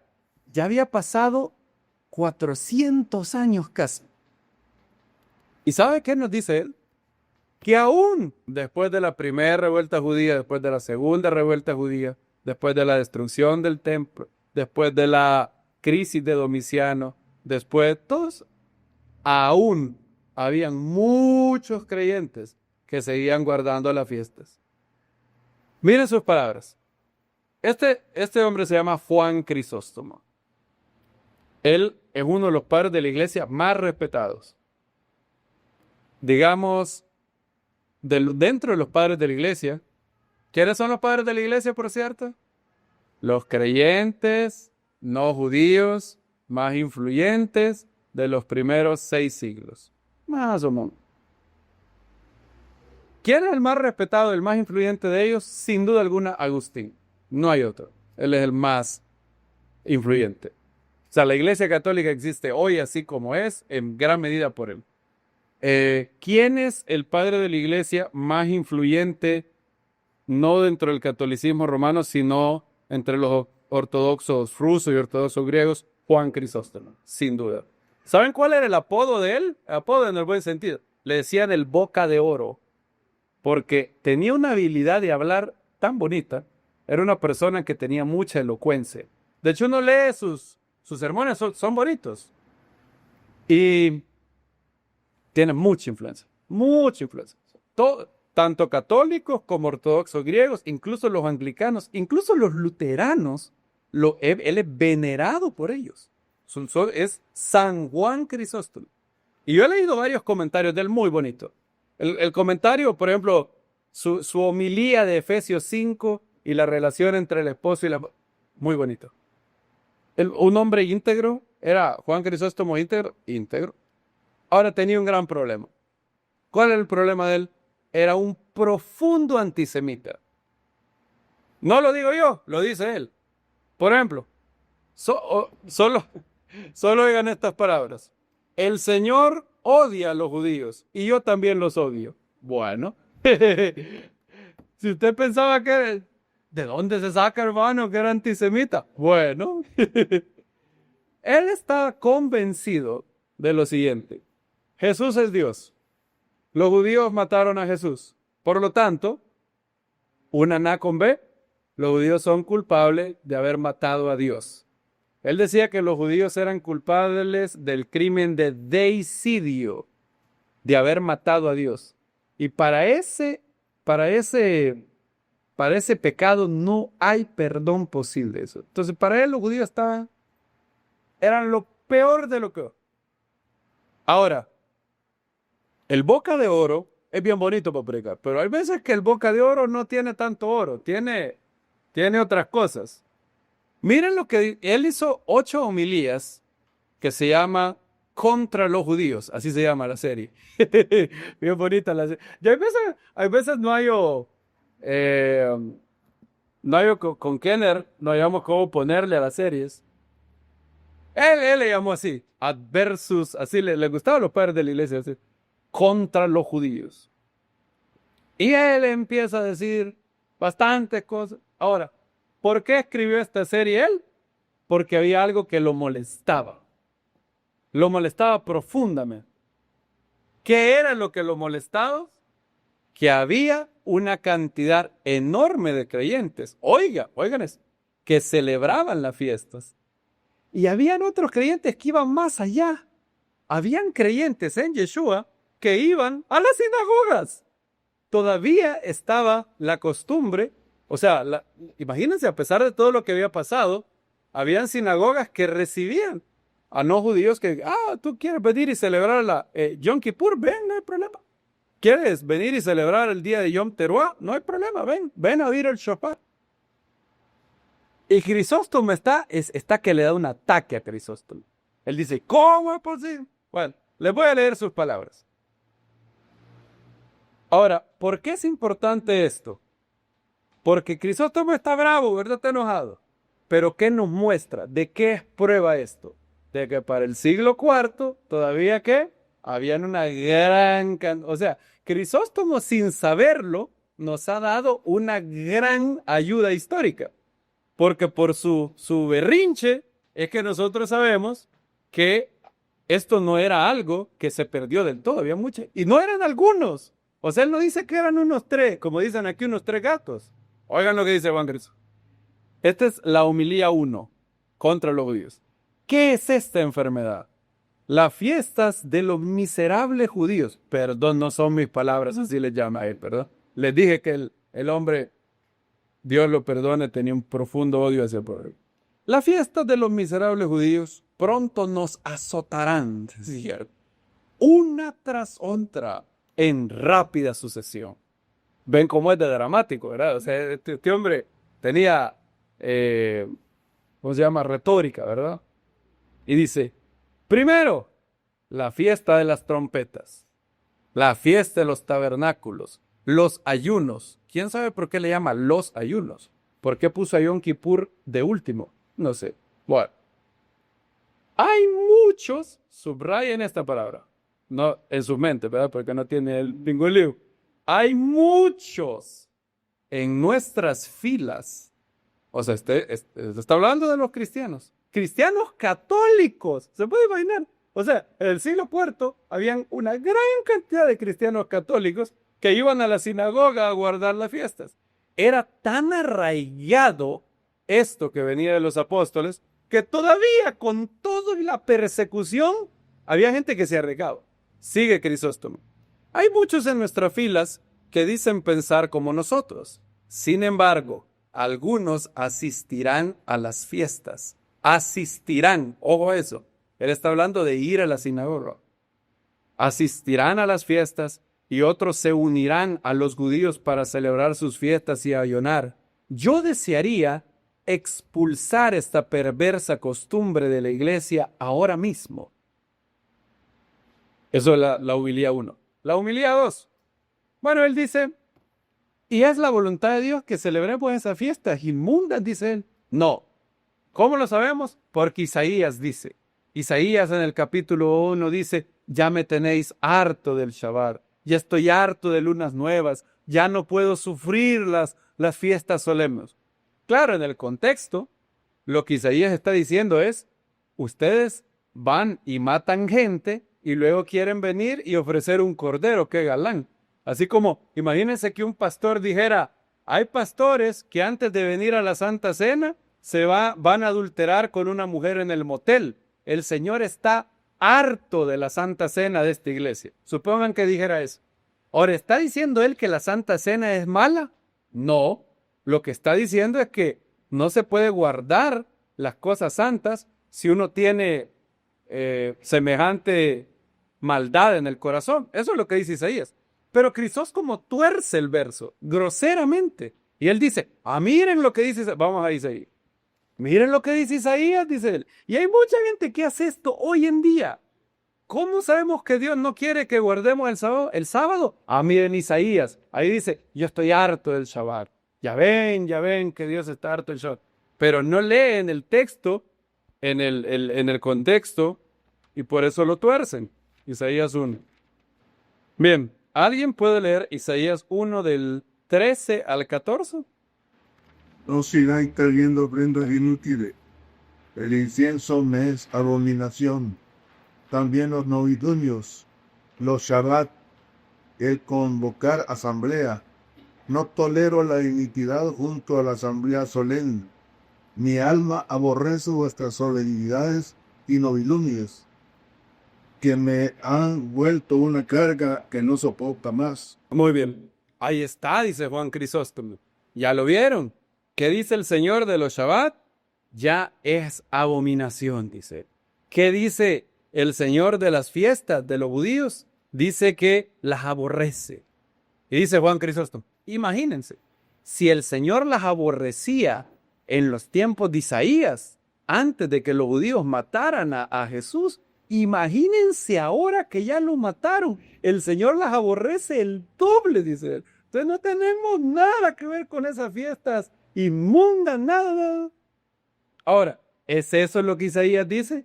ya había pasado 400 años casi. ¿Y sabe qué nos dice él? Que aún después de la primera revuelta judía, después de la segunda revuelta judía, después de la destrucción del templo, después de la crisis de Domiciano, después de todos, aún habían muchos creyentes que seguían guardando las fiestas. Miren sus palabras. Este hombre se llama Juan Crisóstomo. Él es uno de los padres de la iglesia más respetados. Digamos, dentro de los padres de la iglesia, ¿quiénes son los padres de la iglesia, por cierto? Los creyentes no judíos más influyentes de los primeros 6 siglos. Más o menos. ¿Quién es el más respetado, el más influyente de ellos? Sin duda alguna, Agustín. No hay otro. Él es el más influyente. O sea, la Iglesia Católica existe hoy así como es, en gran medida por él. ¿Quién es el padre de la Iglesia más influyente, no dentro del catolicismo romano, sino entre los ortodoxos rusos y ortodoxos griegos? Juan Crisóstomo, sin duda. ¿Saben cuál era el apodo de él? El apodo en el buen sentido. Le decían el boca de oro, porque tenía una habilidad de hablar tan bonita. Era una persona que tenía mucha elocuencia. De hecho, uno lee sus sermones, son bonitos. Y tienen mucha influencia, mucha influencia. Tanto católicos como ortodoxos griegos, incluso los anglicanos, incluso los luteranos, él es venerado por ellos. Es San Juan Crisóstomo. Y yo he leído varios comentarios de él muy bonitos. El comentario, por ejemplo, su homilía de Efesios 5 y la relación entre el esposo y la... Muy bonito. Un hombre íntegro, era Juan Crisóstomo íntegro. Ahora tenía un gran problema. ¿Cuál era el problema de él? Era un profundo antisemita. No lo digo yo, lo dice él. Por ejemplo, solo oigan estas palabras. El Señor odia a los judíos y yo también los odio. Bueno, si usted pensaba que... ¿De dónde se saca, hermano, que era antisemita? Bueno, él está convencido de lo siguiente. Jesús es Dios. Los judíos mataron a Jesús. Por lo tanto, una A con B, los judíos son culpables de haber matado a Dios. Él decía que los judíos eran culpables del crimen de deicidio, de haber matado a Dios. Y para ese pecado no hay perdón posible. Eso. Entonces, para él los judíos eran lo peor de lo que... Ahora, el boca de oro es bien bonito para predicar, pero hay veces que el boca de oro no tiene tanto oro, tiene otras cosas. Miren lo que él hizo 8 homilías que se llama Contra los judíos, así se llama la serie. Bien bonita la serie. Y hay veces no hay con Kenner, no hayamos cómo ponerle a las series. Él le llamó así, adversus, así le gustaban los padres de la iglesia, así, contra los judíos. Y él empieza a decir bastantes cosas. Ahora, ¿por qué escribió esta serie él? Porque había algo que lo molestaba. Lo molestaba profundamente. ¿Qué era lo que lo molestaba? Que había una cantidad enorme de creyentes, oigan eso, que celebraban las fiestas. Y habían otros creyentes que iban más allá. Habían creyentes en Yeshua que iban a las sinagogas. Todavía estaba la costumbre, o sea, imagínense, a pesar de todo lo que había pasado, habían sinagogas que recibían a no judíos que, tú quieres venir y celebrar la Yom Kippur, ven, no hay problema. ¿Quieres venir y celebrar el día de Yom Teruah? No hay problema, ven a oír el Shabbat. Y Crisóstomo está que le da un ataque a Crisóstomo. Él dice, ¿cómo es posible? Bueno, les voy a leer sus palabras. Ahora, ¿por qué es importante esto? Porque Crisóstomo está bravo, ¿verdad? Está enojado. Pero ¿qué nos muestra? ¿De qué es prueba esto? De que para el siglo IV todavía ¿qué? Habían una gran cantidad. O sea, Crisóstomo sin saberlo nos ha dado una gran ayuda histórica. Porque por su berrinche es que nosotros sabemos que esto no era algo que se perdió del todo. Había muchos. Y no eran algunos. O sea, él no dice que eran unos tres, como dicen aquí, unos tres gatos. Oigan lo que dice Juan Cristo. Esta es la homilía 1 contra los judíos. ¿Qué es esta enfermedad? Las fiestas de los miserables judíos. Perdón, no son mis palabras, así les llama a él, perdón. Les dije que el hombre, Dios lo perdone, tenía un profundo odio hacia el pueblo. Las fiestas de los miserables judíos pronto nos azotarán, decía, una tras otra, en rápida sucesión. Ven cómo es de dramático, ¿verdad? O sea, este hombre tenía, ¿cómo se llama? Retórica, ¿verdad? Y dice, primero, la fiesta de las trompetas, la fiesta de los tabernáculos, los ayunos. ¿Quién sabe por qué le llama los ayunos? ¿Por qué puso a Yom Kippur de último? No sé. Bueno, hay muchos, subrayen esta palabra, no en su mente, ¿verdad? Porque no tiene ningún lío. Hay muchos en nuestras filas. O sea, está hablando de los cristianos. Cristianos católicos. ¿Se puede imaginar? O sea, en el siglo IV habían una gran cantidad de cristianos católicos que iban a la sinagoga a guardar las fiestas. Era tan arraigado esto que venía de los apóstoles que todavía con toda la persecución había gente que se arriesgaba. Sigue Crisóstomo. Hay muchos en nuestras filas que dicen pensar como nosotros. Sin embargo, algunos asistirán a las fiestas. Asistirán, ojo a eso. Él está hablando de ir a la sinagoga. Asistirán a las fiestas y otros se unirán a los judíos para celebrar sus fiestas y ayunar. Yo desearía expulsar esta perversa costumbre de la iglesia ahora mismo. Eso es la homilía 1. La homilía 2. Bueno, él dice, y es la voluntad de Dios que celebremos esas fiestas inmundas, dice él. No. ¿Cómo lo sabemos? Porque Isaías dice. Isaías en el capítulo 1 dice, ya me tenéis harto del Shabbat, ya estoy harto de lunas nuevas, ya no puedo sufrir las fiestas solemnes. Claro, en el contexto, lo que Isaías está diciendo es, ustedes van y matan gente y luego quieren venir y ofrecer un cordero, qué galán. Así como, imagínense que un pastor dijera, hay pastores que antes de venir a la Santa Cena van a adulterar con una mujer en el motel. El Señor está harto de la Santa Cena de esta iglesia. Supongan que dijera eso. Ahora, ¿está diciendo él que la Santa Cena es mala? No. Lo que está diciendo es que no se puede guardar las cosas santas si uno tiene semejante maldad en el corazón. Eso es lo que dice Isaías. Pero Crisóstomo tuerce el verso groseramente. Y él dice, miren lo que dice, vamos a Isaías. Miren lo que dice Isaías, dice él. Y hay mucha gente que hace esto hoy en día. ¿Cómo sabemos que Dios no quiere que guardemos el sábado? ¿El sábado? Miren Isaías. Ahí dice, yo estoy harto del Shabbat. Ya ven que Dios está harto del Shabbat. Pero no leen el texto en el contexto y por eso lo tuercen. Isaías 1. Bien, ¿alguien puede leer Isaías 1 del 13 al 14? No sigáis trayendo ofrendas inútiles. El incienso me es abominación. También los noviduños, los Shabbat, el convocar asamblea. No tolero la iniquidad junto a la asamblea solemne. Mi alma aborrece vuestras solemnidades y novilunias, que me han vuelto una carga que no soporta más. Muy bien. Ahí está, dice Juan Crisóstomo. ¿Ya lo vieron? ¿Qué dice el Señor de los Shabbat? Ya es abominación, dice. ¿Qué dice el Señor de las fiestas de los judíos? Dice que las aborrece. Y dice Juan Crisóstomo, imagínense, si el Señor las aborrecía en los tiempos de Isaías, antes de que los judíos mataran a Jesús, Imagínense ahora que ya lo mataron. El Señor las aborrece el doble, dice él. Entonces no tenemos nada que ver con esas fiestas inmundas, nada. Ahora, ¿es eso lo que Isaías dice?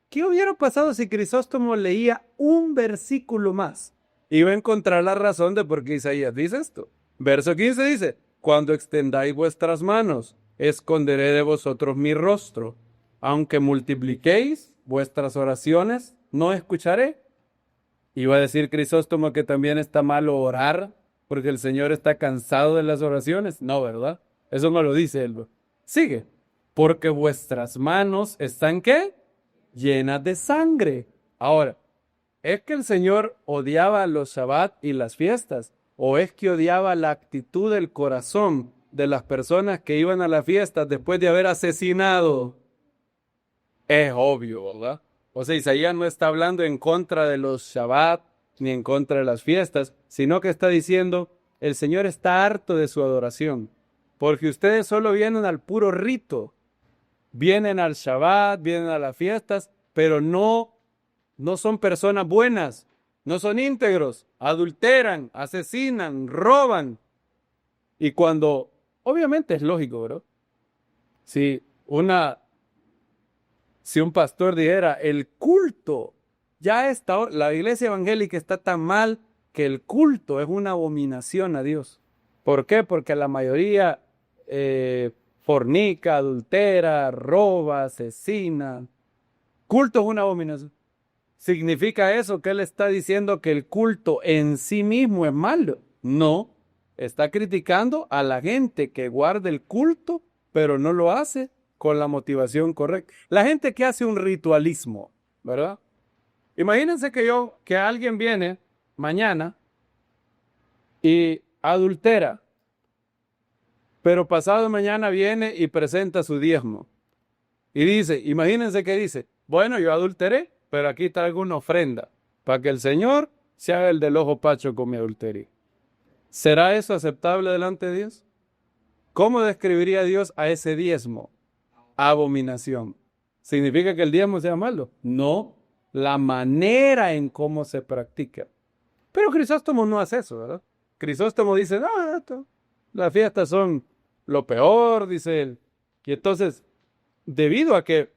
¿Qué hubiera pasado si Crisóstomo leía un versículo más? Iba a encontrar la razón de por qué Isaías dice esto. Verso 15 dice, cuando extendáis vuestras manos, esconderé de vosotros mi rostro. Aunque multipliquéis vuestras oraciones, no escucharé. Iba a decir Crisóstomo que también está malo orar, porque el Señor está cansado de las oraciones. No, ¿verdad? Eso no lo dice él. Sigue. Porque vuestras manos están, ¿qué? Llenas de sangre. Ahora, ¿es que el Señor odiaba los Shabbat y las fiestas? ¿O es que odiaba la actitud del corazón de las personas que iban a las fiestas después de haber asesinado? Es obvio, ¿verdad? O sea, Isaías no está hablando en contra de los Shabbat ni en contra de las fiestas, sino que está diciendo, el Señor está harto de su adoración, porque ustedes solo vienen al puro rito, vienen al Shabbat, vienen a las fiestas, pero no son personas buenas, no son íntegros, adulteran, asesinan, roban. Y cuando, obviamente es lógico, ¿verdad? Si un pastor dijera, el culto, ya está, la iglesia evangélica está tan mal que el culto es una abominación a Dios. ¿Por qué? Porque la mayoría fornica, adultera, roba, asesina. Culto es una abominación. ¿Significa eso que él está diciendo que el culto en sí mismo es malo? No, está criticando a la gente que guarda el culto, pero no lo hace con la motivación correcta. La gente que hace un ritualismo, ¿verdad? Imagínense que alguien viene mañana y adultera, pero pasado mañana viene y presenta su diezmo. Y dice, imagínense que dice, bueno, yo adulteré, pero aquí traigo una ofrenda para que el Señor se haga el del ojo pacho con mi adulterio. ¿Será eso aceptable delante de Dios? ¿Cómo describiría Dios a ese diezmo? Abominación. ¿Significa que el diezmo sea malo? No, la manera en cómo se practica. Pero Crisóstomo no hace eso, ¿verdad? Crisóstomo dice, no, las fiestas son lo peor, dice él. Y entonces, debido a que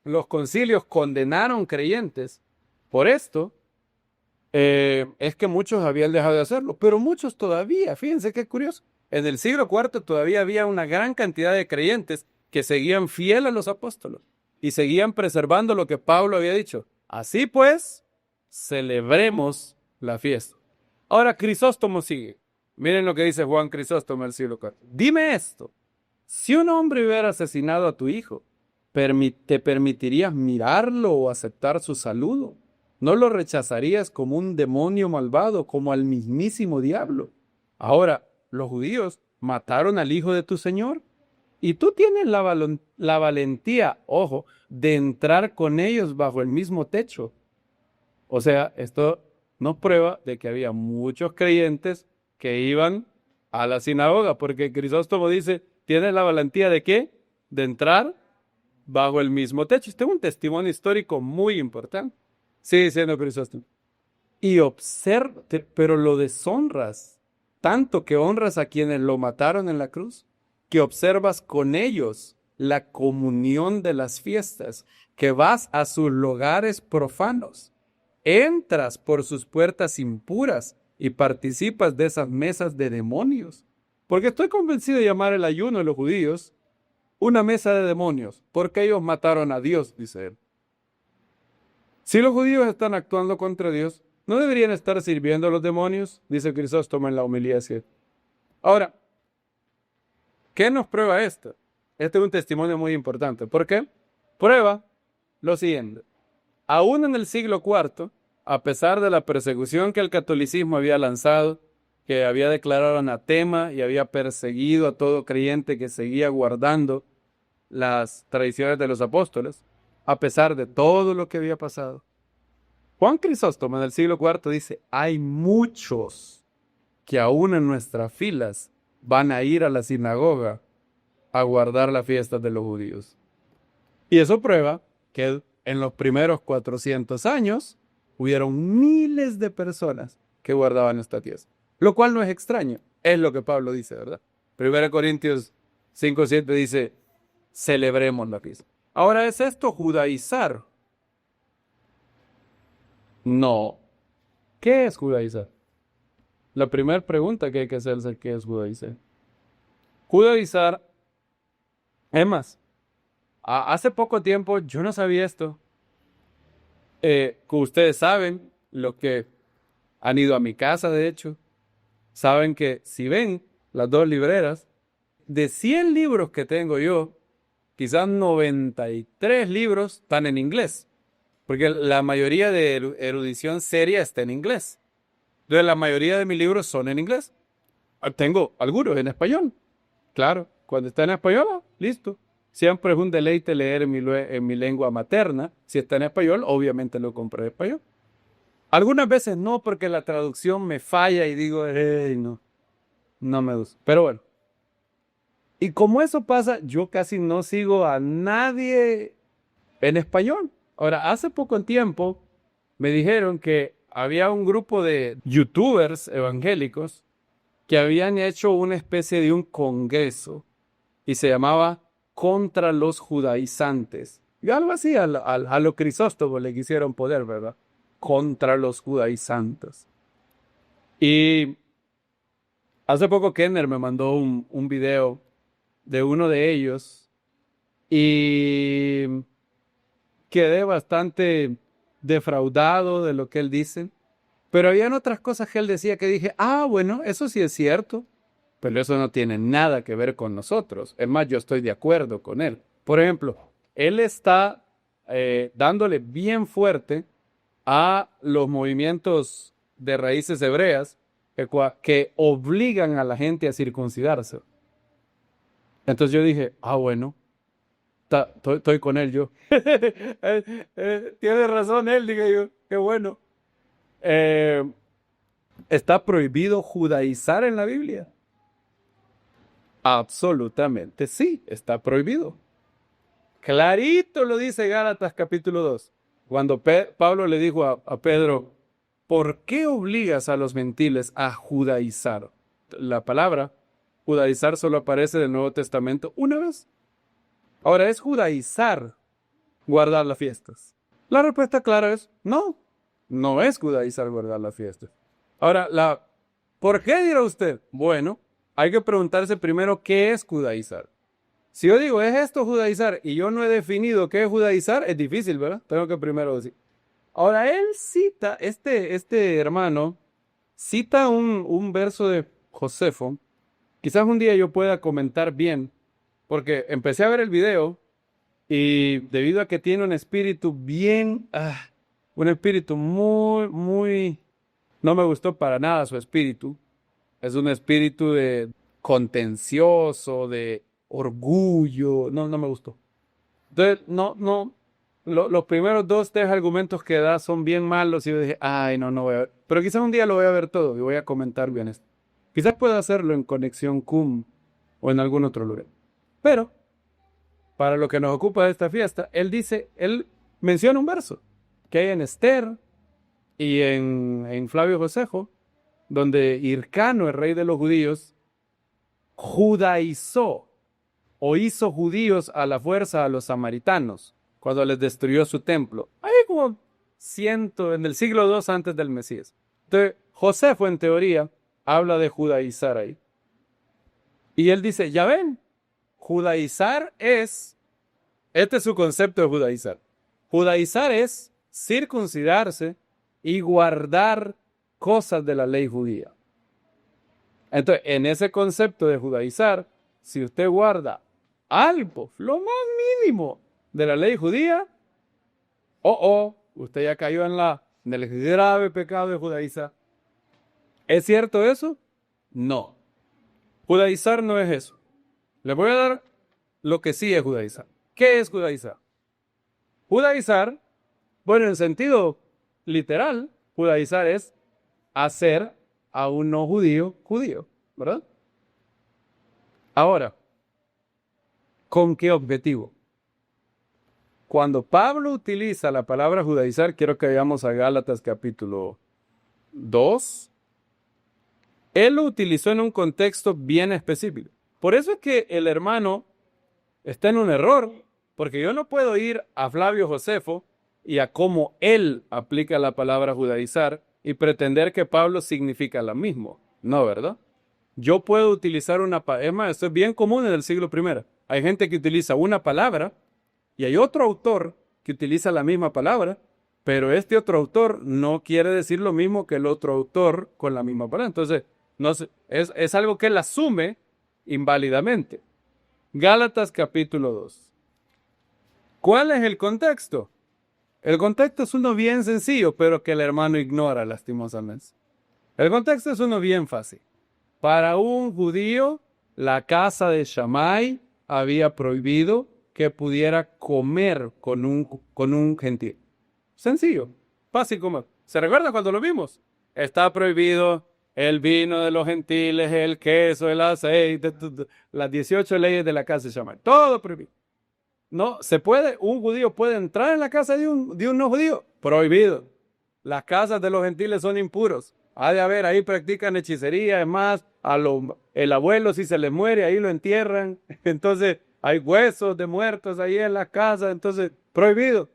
los concilios condenaron creyentes por esto, es que muchos habían dejado de hacerlo, pero muchos todavía, fíjense qué curioso, en el siglo IV todavía había una gran cantidad de creyentes que seguían fiel a los apóstolos y seguían preservando lo que Pablo había dicho. Así pues, celebremos la fiesta. Ahora Crisóstomo sigue. Miren lo que dice Juan Crisóstomo del siglo IV. Dime esto, si un hombre hubiera asesinado a tu hijo, ¿te permitirías mirarlo o aceptar su saludo? ¿No lo rechazarías como un demonio malvado, como al mismísimo diablo? Ahora, los judíos mataron al hijo de tu Señor y tú tienes la valentía, ojo, de entrar con ellos bajo el mismo techo. O sea, esto nos prueba de que había muchos creyentes que iban a la sinagoga, porque Crisóstomo dice, ¿tienes la valentía de qué? De entrar bajo el mismo techo. Este es un testimonio histórico muy importante. Sigue diciendo Crisóstomo. Y observa, pero lo deshonras, tanto que honras a quienes lo mataron en la cruz, que observas con ellos la comunión de las fiestas, que vas a sus lugares profanos, entras por sus puertas impuras y participas de esas mesas de demonios. Porque estoy convencido de llamar el ayuno de los judíos una mesa de demonios, porque ellos mataron a Dios, dice él. Si los judíos están actuando contra Dios, ¿no deberían estar sirviendo a los demonios? Dice Crisóstomo en la homilía 7. Ahora, ¿qué nos prueba esto? Este es un testimonio muy importante. ¿Por qué? Prueba lo siguiente. Aún en el siglo IV, a pesar de la persecución que el catolicismo había lanzado, que había declarado anatema y había perseguido a todo creyente que seguía guardando las tradiciones de los apóstoles, a pesar de todo lo que había pasado, Juan Crisóstomo en el siglo IV dice, hay muchos que aún en nuestras filas van a ir a la sinagoga a guardar las fiestas de los judíos. Y eso prueba que en los primeros 400 años hubieron miles de personas que guardaban esta fiesta. Lo cual no es extraño, es lo que Pablo dice, ¿verdad? 1 Corintios 5:7 dice, celebremos la fiesta. Ahora, ¿es esto judaizar? No. ¿Qué es judaizar? La primera pregunta que hay que hacerse es ¿qué es judaizar? Judaizar, es más, hace poco tiempo yo no sabía esto. Que ustedes saben, los que han ido a mi casa, de hecho, saben que si ven las dos libreras, de 100 libros que tengo yo, quizás 93 libros están en inglés, porque la mayoría de erudición seria está en inglés. Entonces la mayoría de mis libros son en inglés. Tengo algunos en español. Claro, cuando está en español, listo. Siempre es un deleite leer en mi lengua materna. Si está en español, obviamente lo compré en español. Algunas veces no, porque la traducción me falla y digo, no me gusta. Pero bueno. Y como eso pasa, yo casi no sigo a nadie en español. Ahora, hace poco tiempo me dijeron que había un grupo de youtubers evangélicos que habían hecho una especie de un congreso y se llamaba Contra los Judaizantes. Y algo así a lo Crisóstomo le quisieron poner, ¿verdad? Contra los judaizantes. Y hace poco Kenner me mandó un video de uno de ellos y quedé bastante defraudado de lo que él dice, pero habían otras cosas que él decía que dije, bueno, eso sí es cierto, pero eso no tiene nada que ver con nosotros. Es más, yo estoy de acuerdo con él. Por ejemplo, él está dándole bien fuerte a los movimientos de raíces hebreas que obligan a la gente a circuncidarse. Entonces yo dije, bueno, estoy con él yo. Tiene razón él, dije yo, qué bueno. ¿Está prohibido judaizar en la Biblia? Absolutamente sí, está prohibido. Clarito lo dice Gálatas capítulo 2, cuando Pablo le dijo a Pedro, ¿por qué obligas a los gentiles a judaizar? La palabra judaizar solo aparece en el Nuevo Testamento una vez. Ahora, ¿es judaizar guardar las fiestas? La respuesta clara es no, no es judaizar guardar las fiestas. Ahora, ¿por qué dirá usted? Bueno, hay que preguntarse primero qué es judaizar. Si yo digo, ¿es esto judaizar? Y yo no he definido qué es judaizar, es difícil, ¿verdad? Tengo que primero decir. Ahora, él cita, este hermano, cita un verso de Josefo. Quizás un día yo pueda comentar bien, porque empecé a ver el video y debido a que tiene un espíritu un espíritu muy, no me gustó para nada su espíritu. Es un espíritu de contencioso, de orgullo, no me gustó. Entonces, los primeros 2, 3 argumentos que da son bien malos y yo dije, no voy a ver. Pero quizás un día lo voy a ver todo y voy a comentar bien esto. Quizás pueda hacerlo en Conexión Cum o en algún otro lugar. Pero, para lo que nos ocupa de esta fiesta, él menciona un verso que hay en Esther y en Flavio Josejo, donde Hircano, el rey de los judíos, judaizó o hizo judíos a la fuerza a los samaritanos cuando les destruyó su templo. Ahí como en el siglo II antes del Mesías. Entonces, Josefo, en teoría, habla de judaizar ahí. Y él dice, ya ven, judaizar este es su concepto de judaizar. Judaizar es circuncidarse y guardar cosas de la ley judía. Entonces, en ese concepto de judaizar, si usted guarda algo, lo más mínimo de la ley judía, usted ya cayó en el grave pecado de judaizar. ¿Es cierto eso? No. Judaizar no es eso. Le voy a dar lo que sí es judaizar. ¿Qué es judaizar? Judaizar, bueno, en sentido literal, judaizar es hacer a un no judío, ¿verdad? Ahora, ¿con qué objetivo? cuando Pablo utiliza la palabra judaizar, quiero que vayamos a Gálatas capítulo 2. Él lo utilizó en un contexto bien específico. Por eso es que el hermano está en un error, porque yo no puedo ir a Flavio Josefo y a cómo él aplica la palabra judaizar y pretender que Pablo significa lo mismo. No, ¿verdad? Yo puedo utilizar una palabra, es más, esto es bien común en el siglo I. Hay gente que utiliza una palabra y hay otro autor que utiliza la misma palabra, pero este otro autor no quiere decir lo mismo que el otro autor con la misma palabra. Entonces, no sé, es algo que él asume inválidamente. Gálatas capítulo 2. ¿Cuál es el contexto? El contexto es uno bien sencillo, pero que el hermano ignora lastimosamente. El contexto es uno bien fácil. Para un judío, la casa de Shammai había prohibido que pudiera comer con un gentil. Sencillo, fácil comer. ¿Se recuerda cuando lo vimos? Está prohibido el vino de los gentiles, el queso, el aceite, las 18 leyes de la casa de Shammai. Todo prohibido. No, un judío puede entrar en la casa de un no judío. Prohibido. Las casas de los gentiles son impuros. Ha de haber, ahí practican hechicería, es más, el abuelo si se les muere, ahí lo entierran. Entonces, hay huesos de muertos ahí en la casa, entonces, prohibido.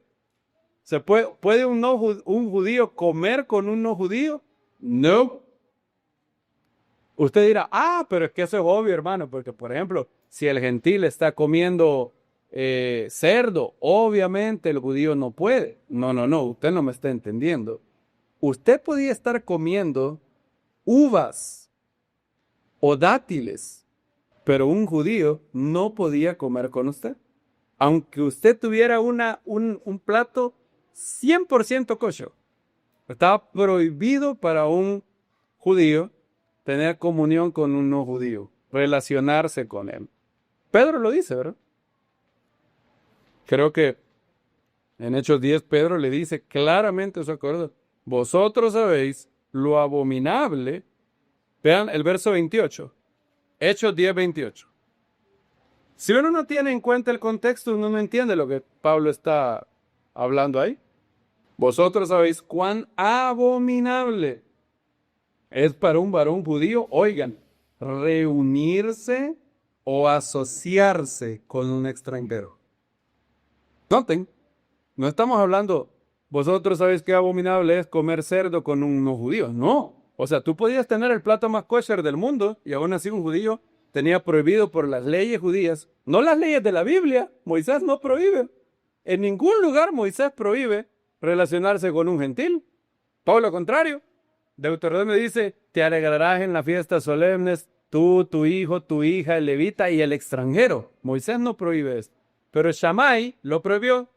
¿Puede un judío comer con un no judío? No. Usted dirá, pero es que eso es obvio, hermano, porque, por ejemplo, si el gentil está comiendo cerdo, obviamente el judío no puede. No, usted no me está entendiendo. Usted podía estar comiendo uvas o dátiles, pero un judío no podía comer con usted. Aunque usted tuviera un plato 100% kosher. Estaba prohibido para un judío tener comunión con un no judío, relacionarse con él. Pedro lo dice, ¿verdad? Creo que en Hechos 10 Pedro le dice claramente eso, acuerdo. Vosotros sabéis lo abominable. Vean el verso 28. Hechos 10, 28. Si uno no tiene en cuenta el contexto, uno no entiende lo que Pablo está hablando ahí. Vosotros sabéis cuán abominable es para un varón judío, oigan, reunirse o asociarse con un extranjero. Noten, no estamos hablando, vosotros sabéis qué abominable es comer cerdo con un no judío. No, o sea, tú podías tener el plato más kosher del mundo y aún así un judío tenía prohibido por las leyes judías, no las leyes de la Biblia. Moisés no prohíbe. En ningún lugar Moisés prohíbe relacionarse con un gentil. Todo lo contrario. Deuteronomio dice, te alegrarás en las fiestas solemnes, tú, tu hijo, tu hija, el levita y el extranjero. Moisés no prohíbe esto. Pero Shammai lo prohibió.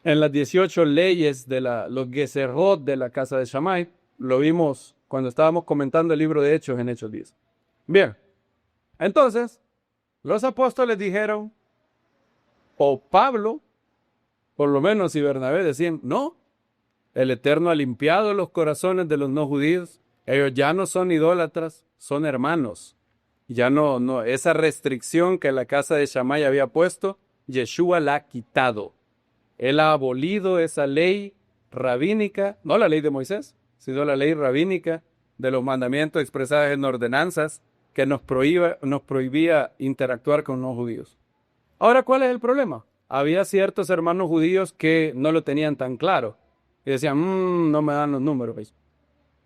En las 18 leyes de los Gezerot de la casa de Shammai, lo vimos cuando estábamos comentando el libro de Hechos en Hechos 10. Bien, entonces, los apóstoles dijeron, o Pablo, por lo menos, y Bernabé decían, no, el Eterno ha limpiado los corazones de los no judíos, ellos ya no son idólatras, son hermanos. Ya no, esa restricción que la casa de Shammai había puesto, Yeshua la ha quitado. Él ha abolido esa ley rabínica, no la ley de Moisés, sino la ley rabínica de los mandamientos expresados en ordenanzas que nos prohibía interactuar con los judíos. Ahora, ¿cuál es el problema? Había ciertos hermanos judíos que no lo tenían tan claro y decían, no me dan los números. ¿Veis?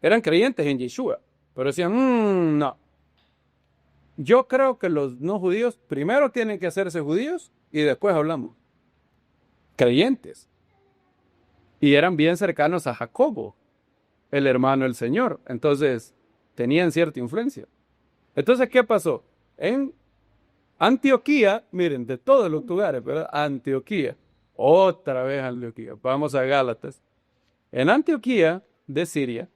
Eran creyentes en Yeshua, pero decían, no. Yo creo que los no judíos primero tienen que hacerse judíos y después hablamos. Creyentes. Y eran bien cercanos a Jacobo, el hermano del Señor. Entonces, tenían cierta influencia. Entonces, ¿qué pasó? En Antioquía, miren, de todos los lugares, ¿verdad? Antioquía. Otra vez Antioquía. Vamos a Gálatas. En Antioquía de Siria,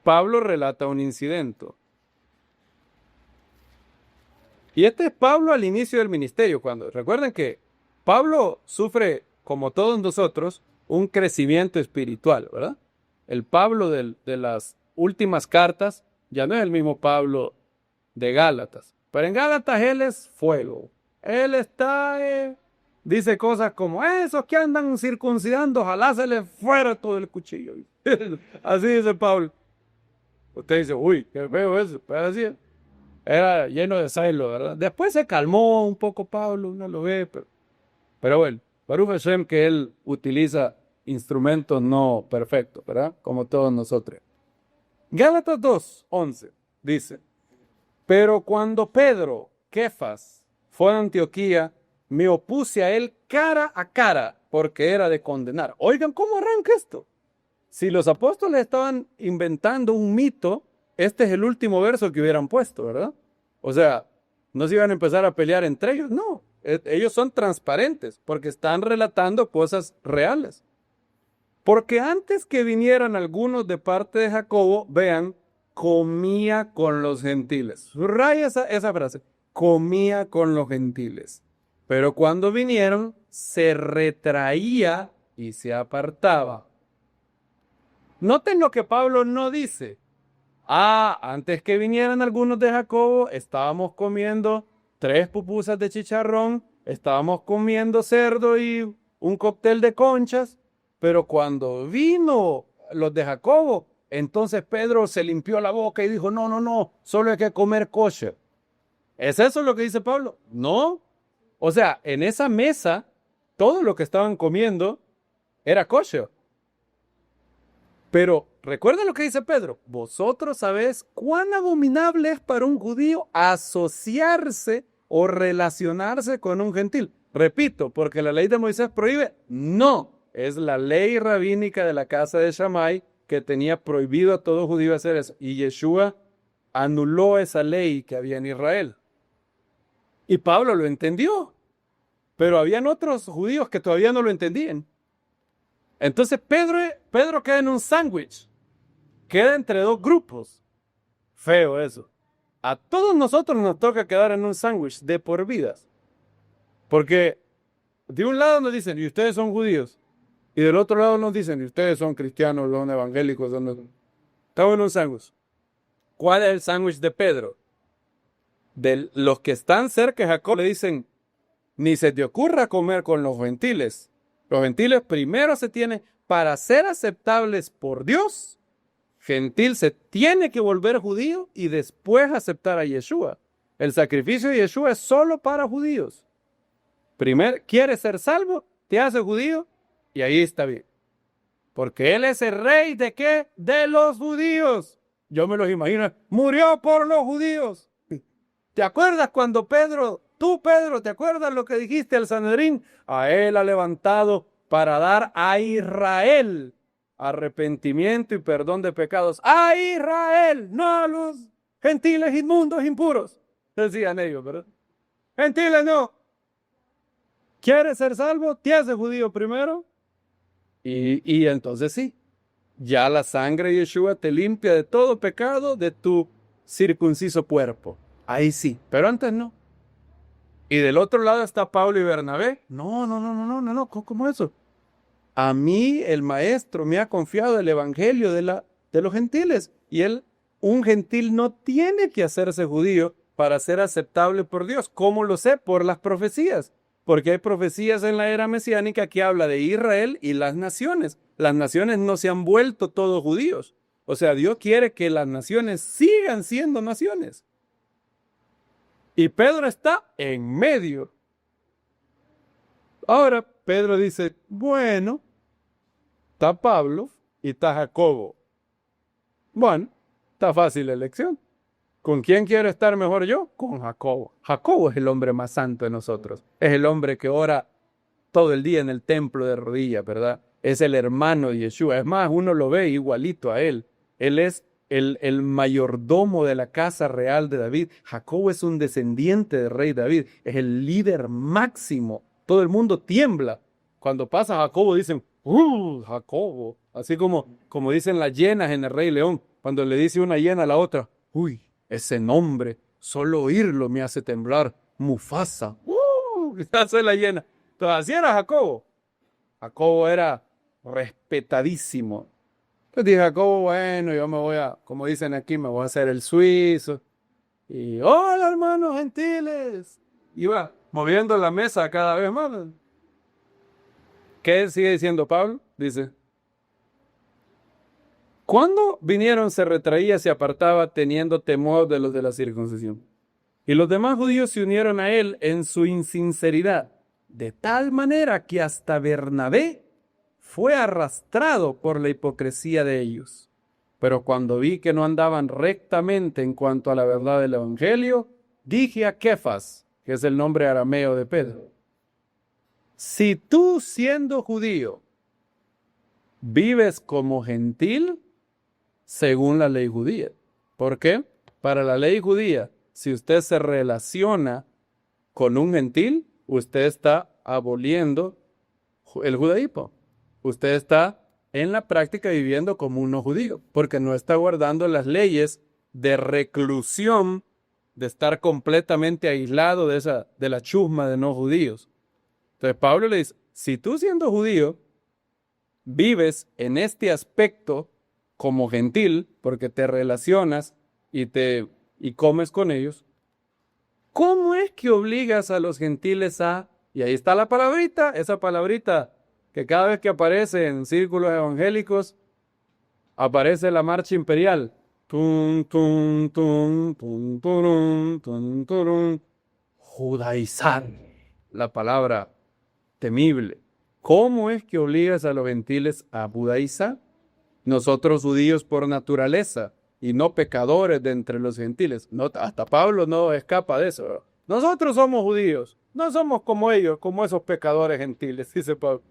Pablo relata un incidente. Y este es Pablo al inicio del ministerio. Recuerden que Pablo sufre, como todos nosotros, un crecimiento espiritual, ¿verdad? El Pablo de las últimas cartas ya no es el mismo Pablo de Gálatas. Pero en Gálatas él es fuego. Él está dice cosas como, esos que andan circuncidando, ojalá se les fuera todo el cuchillo. Así dice Pablo. Usted dice, uy, qué feo eso. Pero así era lleno de celo, ¿verdad? Después se calmó un poco Pablo, uno lo ve, pero bueno, Baruch Hashem que él utiliza instrumentos no perfectos, ¿verdad? Como todos nosotros. Gálatas 2:11 dice, pero cuando Pedro, Kefas, fue a Antioquía, me opuse a él cara a cara porque era de condenar. Oigan, ¿cómo arranca esto? Si los apóstoles estaban inventando un mito, este es el último verso que hubieran puesto, ¿verdad? O sea, no se iban a empezar a pelear entre ellos, no. Ellos son transparentes porque están relatando cosas reales. Porque antes que vinieran algunos de parte de Jacobo, vean, comía con los gentiles. Subraya esa frase, comía con los gentiles. Pero cuando vinieron, se retraía y se apartaba. Noten lo que Pablo no dice. Antes que vinieran algunos de Jacobo, estábamos comiendo 3 pupusas de chicharrón, estábamos comiendo cerdo y un cóctel de conchas, pero cuando vino los de Jacobo, entonces Pedro se limpió la boca y dijo, no, solo hay que comer kosher. ¿Es eso lo que dice Pablo? No. O sea, en esa mesa, todo lo que estaban comiendo era kosher. Pero recuerden lo que dice Pedro, vosotros sabéis cuán abominable es para un judío asociarse o relacionarse con un gentil. Repito, porque la ley de Moisés prohíbe, no, es la ley rabínica de la casa de Shammai que tenía prohibido a todo judío hacer eso. Y Yeshua anuló esa ley que había en Israel. Y Pablo lo entendió, pero habían otros judíos que todavía no lo entendían. Entonces Pedro queda en un sándwich, queda entre 2 grupos. Feo eso. A todos nosotros nos toca quedar en un sándwich de por vidas. Porque de un lado nos dicen, y ustedes son judíos. Y del otro lado nos dicen, y ustedes son cristianos, son evangélicos. Estamos en un sándwich. ¿Cuál es el sándwich de Pedro? De los que están cerca de Jacob le dicen, ni se te ocurra comer con los gentiles. Los gentiles primero se tienen, para ser aceptables por Dios, gentil se tiene que volver judío y después aceptar a Yeshua. El sacrificio de Yeshua es solo para judíos. Primero, ¿quieres ser salvo? Te hace judío y ahí está bien. Porque Él es el rey ¿de qué? De los judíos. Yo me los imagino, murió por los judíos. ¿Te acuerdas cuando Pedro, ¿te acuerdas lo que dijiste al Sanedrín? A Él ha levantado para dar a Israel arrepentimiento y perdón de pecados. A Israel, no a los gentiles inmundos, impuros. Decían ellos, ¿verdad? Gentiles no. ¿Quieres ser salvo? Te haces judío primero. Y entonces sí, ya la sangre de Yeshua te limpia de todo pecado de tu circunciso cuerpo. Ahí sí, pero antes no. Y del otro lado está Pablo y Bernabé. No, ¿cómo eso? A mí el maestro me ha confiado el evangelio de los gentiles. Y un gentil no tiene que hacerse judío para ser aceptable por Dios. ¿Cómo lo sé? Por las profecías. Porque hay profecías en la era mesiánica que habla de Israel y las naciones. Las naciones no se han vuelto todos judíos. O sea, Dios quiere que las naciones sigan siendo naciones. Y Pedro está en medio. Ahora Pedro dice, bueno, está Pablo y está Jacobo. Bueno, está fácil la elección. ¿Con quién quiero estar mejor yo? Con Jacobo. Jacobo es el hombre más santo de nosotros. Es el hombre que ora todo el día en el templo de rodillas, ¿verdad? Es el hermano de Yeshua. Es más, uno lo ve igualito a él. Él es el mayordomo de la casa real de David. Jacobo es un descendiente del rey David. Es el líder máximo. Todo el mundo tiembla. Cuando pasa Jacobo dicen, Jacobo. Así como dicen las hienas en el Rey León. Cuando le dice una hiena a la otra, uy, ese nombre, solo oírlo me hace temblar. Mufasa. Esa es la hiena. Entonces así era Jacobo. Jacobo era respetadísimo. Entonces dije, Jacobo, bueno, yo me voy como dicen aquí, me voy a hacer el suizo. Y, hola hermanos gentiles. Iba moviendo la mesa cada vez más. ¿Qué sigue diciendo Pablo? Dice, cuando vinieron se retraía, se apartaba, teniendo temor de los de la circuncisión. Y los demás judíos se unieron a él en su insinceridad, de tal manera que hasta Bernabé fue arrastrado por la hipocresía de ellos. Pero cuando vi que no andaban rectamente en cuanto a la verdad del evangelio, dije a Kefas, que es el nombre arameo de Pedro, si tú siendo judío vives como gentil, según la ley judía. ¿Por qué? Para la ley judía, si usted se relaciona con un gentil, usted está aboliendo el judaísmo. Usted está en la práctica viviendo como un no judío, porque no está guardando las leyes de reclusión, de estar completamente aislado de la chusma de no judíos. Entonces Pablo le dice, si tú siendo judío vives en este aspecto como gentil, porque te relacionas y comes con ellos, ¿cómo es que obligas a los gentiles a, y ahí está la palabrita, esa palabrita que cada vez que aparece en círculos evangélicos, aparece la marcha imperial, tum, tum, tum, tum, turum, tum, turum. Judaizar, la palabra temible. ¿Cómo es que obligas a los gentiles a judaizar? Nosotros judíos por naturaleza y no pecadores de entre los gentiles. No, hasta Pablo no escapa de eso. Nosotros somos judíos, no somos como ellos, como esos pecadores gentiles, dice Pablo.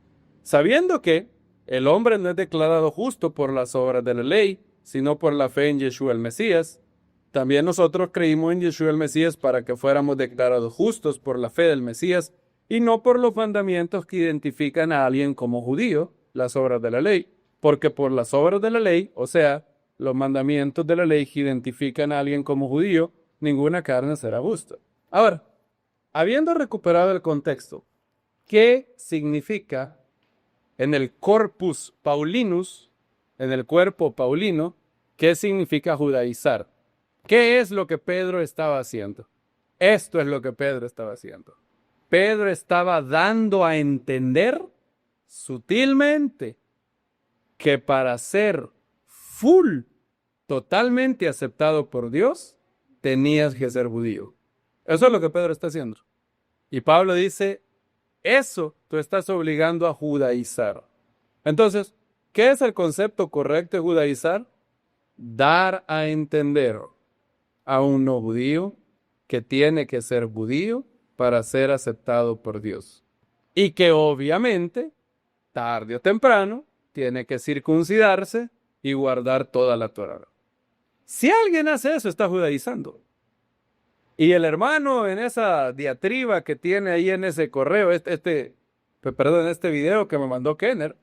Sabiendo que el hombre no es declarado justo por las obras de la ley, sino por la fe en Yeshua el Mesías. También nosotros creímos en Yeshua el Mesías para que fuéramos declarados justos por la fe del Mesías y no por los mandamientos que identifican a alguien como judío, las obras de la ley. Porque por las obras de la ley, o sea, los mandamientos de la ley que identifican a alguien como judío, ninguna carne será justa. Ahora, habiendo recuperado el contexto, ¿qué significa en el corpus paulinus, en el cuerpo paulino, qué significa judaizar? ¿Qué es lo que Pedro estaba haciendo? Esto es lo que Pedro estaba haciendo. Pedro estaba dando a entender sutilmente que para ser totalmente aceptado por Dios, tenías que ser judío. Eso es lo que Pedro está haciendo. Y Pablo dice, eso tú estás obligando a judaizar. Entonces, ¿qué es el concepto correcto de judaizar? Dar a entender a un no judío que tiene que ser judío para ser aceptado por Dios. Y que obviamente, tarde o temprano, tiene que circuncidarse y guardar toda la Torá. Si alguien hace eso, está judaizando. Y el hermano en esa diatriba que tiene ahí en ese correo, este video que me mandó Kenner,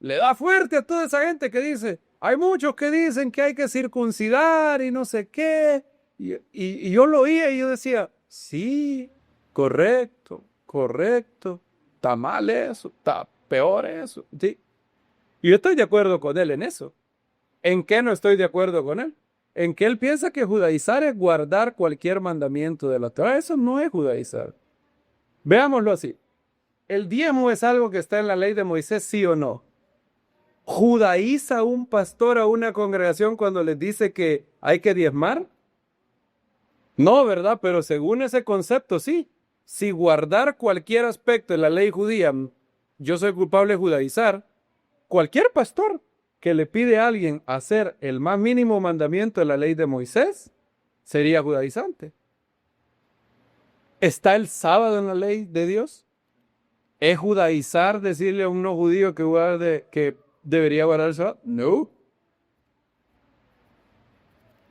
le da fuerte a toda esa gente que dice, hay muchos que dicen que hay que circuncidar y no sé qué. Y yo lo oía y yo decía, sí, correcto, está mal eso, está peor eso, sí. Y yo estoy de acuerdo con él en eso. ¿En qué no estoy de acuerdo con él? En que él piensa que judaizar es guardar cualquier mandamiento de la Torá. Eso no es judaizar. Veámoslo así. ¿El diezmo es algo que está en la ley de Moisés, sí o no? ¿Judaiza un pastor a una congregación cuando les dice que hay que diezmar? No, ¿verdad? Pero según ese concepto, sí. Si guardar cualquier aspecto de la ley judía, yo soy culpable de judaizar, cualquier pastor que le pide a alguien hacer el más mínimo mandamiento de la ley de Moisés, sería judaizante. ¿Está el sábado en la ley de Dios? ¿Es judaizar decirle a un no judío que debería guardar el sábado? No.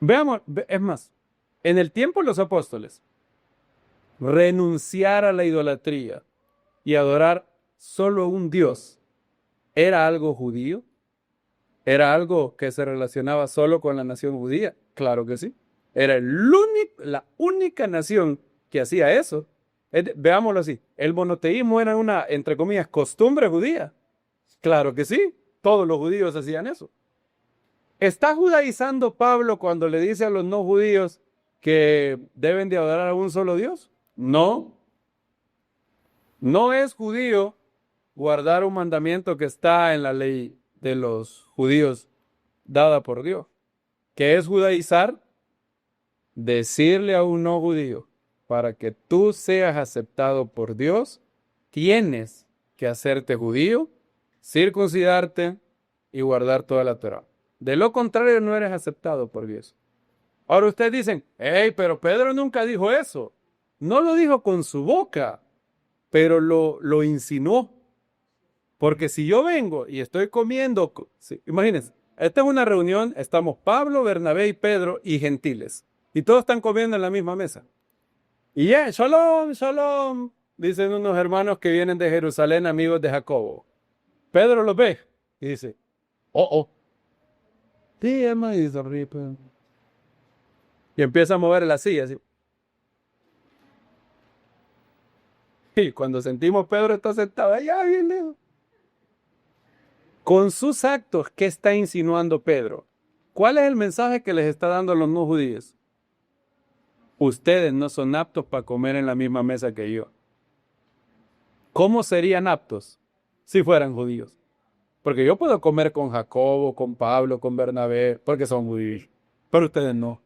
Veamos, es más, en el tiempo de los apóstoles, renunciar a la idolatría y adorar solo a un Dios, ¿era algo judío? ¿Era algo que se relacionaba solo con la nación judía? Claro que sí. Era la única nación que hacía eso. Veámoslo así. El monoteísmo era una, entre comillas, costumbre judía. Claro que sí. Todos los judíos hacían eso. ¿Está judaizando Pablo cuando le dice a los no judíos que deben de adorar a un solo Dios? No. No es judío guardar un mandamiento que está en la ley de los judíos dada por Dios, que es judaizar, decirle a un no judío, para que tú seas aceptado por Dios, tienes que hacerte judío, circuncidarte y guardar toda la Torá. De lo contrario, no eres aceptado por Dios. Ahora ustedes dicen, hey, pero Pedro nunca dijo eso. No lo dijo con su boca, pero lo insinuó. Porque si yo vengo y estoy comiendo, sí, imagínense, esta es una reunión, estamos Pablo, Bernabé y Pedro y gentiles. Y todos están comiendo en la misma mesa. Y ya, shalom, shalom, dicen unos hermanos que vienen de Jerusalén, amigos de Jacobo. Pedro los ve y dice, oh. Sí, hermano, y sonríe, Pedro. Y empieza a mover la silla así. Y cuando sentimos Pedro está sentado allá bien lejos. Con sus actos, ¿qué está insinuando Pedro? ¿Cuál es el mensaje que les está dando a los no judíos? Ustedes no son aptos para comer en la misma mesa que yo. ¿Cómo serían aptos si fueran judíos? Porque yo puedo comer con Jacobo, con Pablo, con Bernabé, porque son judíos, pero ustedes no.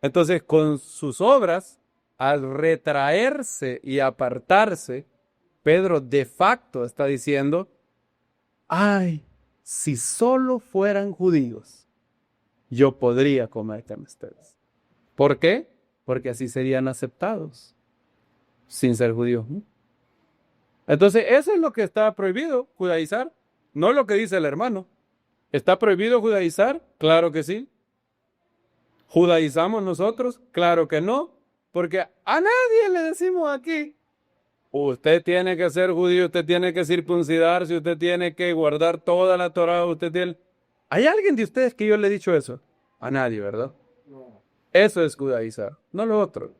Entonces, con sus obras, al retraerse y apartarse, Pedro de facto está diciendo, ay, si solo fueran judíos, yo podría comer con ustedes. ¿Por qué? Porque así serían aceptados, sin ser judíos. Entonces, eso es lo que está prohibido, judaizar, no lo que dice el hermano. ¿Está prohibido judaizar? Claro que sí. ¿Judaizamos nosotros? Claro que no, porque a nadie le decimos aquí, usted tiene que ser judío, usted tiene que circuncidarse, usted tiene que guardar toda la Torá, usted tiene... ¿Hay alguien de ustedes que yo le he dicho eso? A nadie, ¿verdad? No. Eso es judaizar, no lo otro.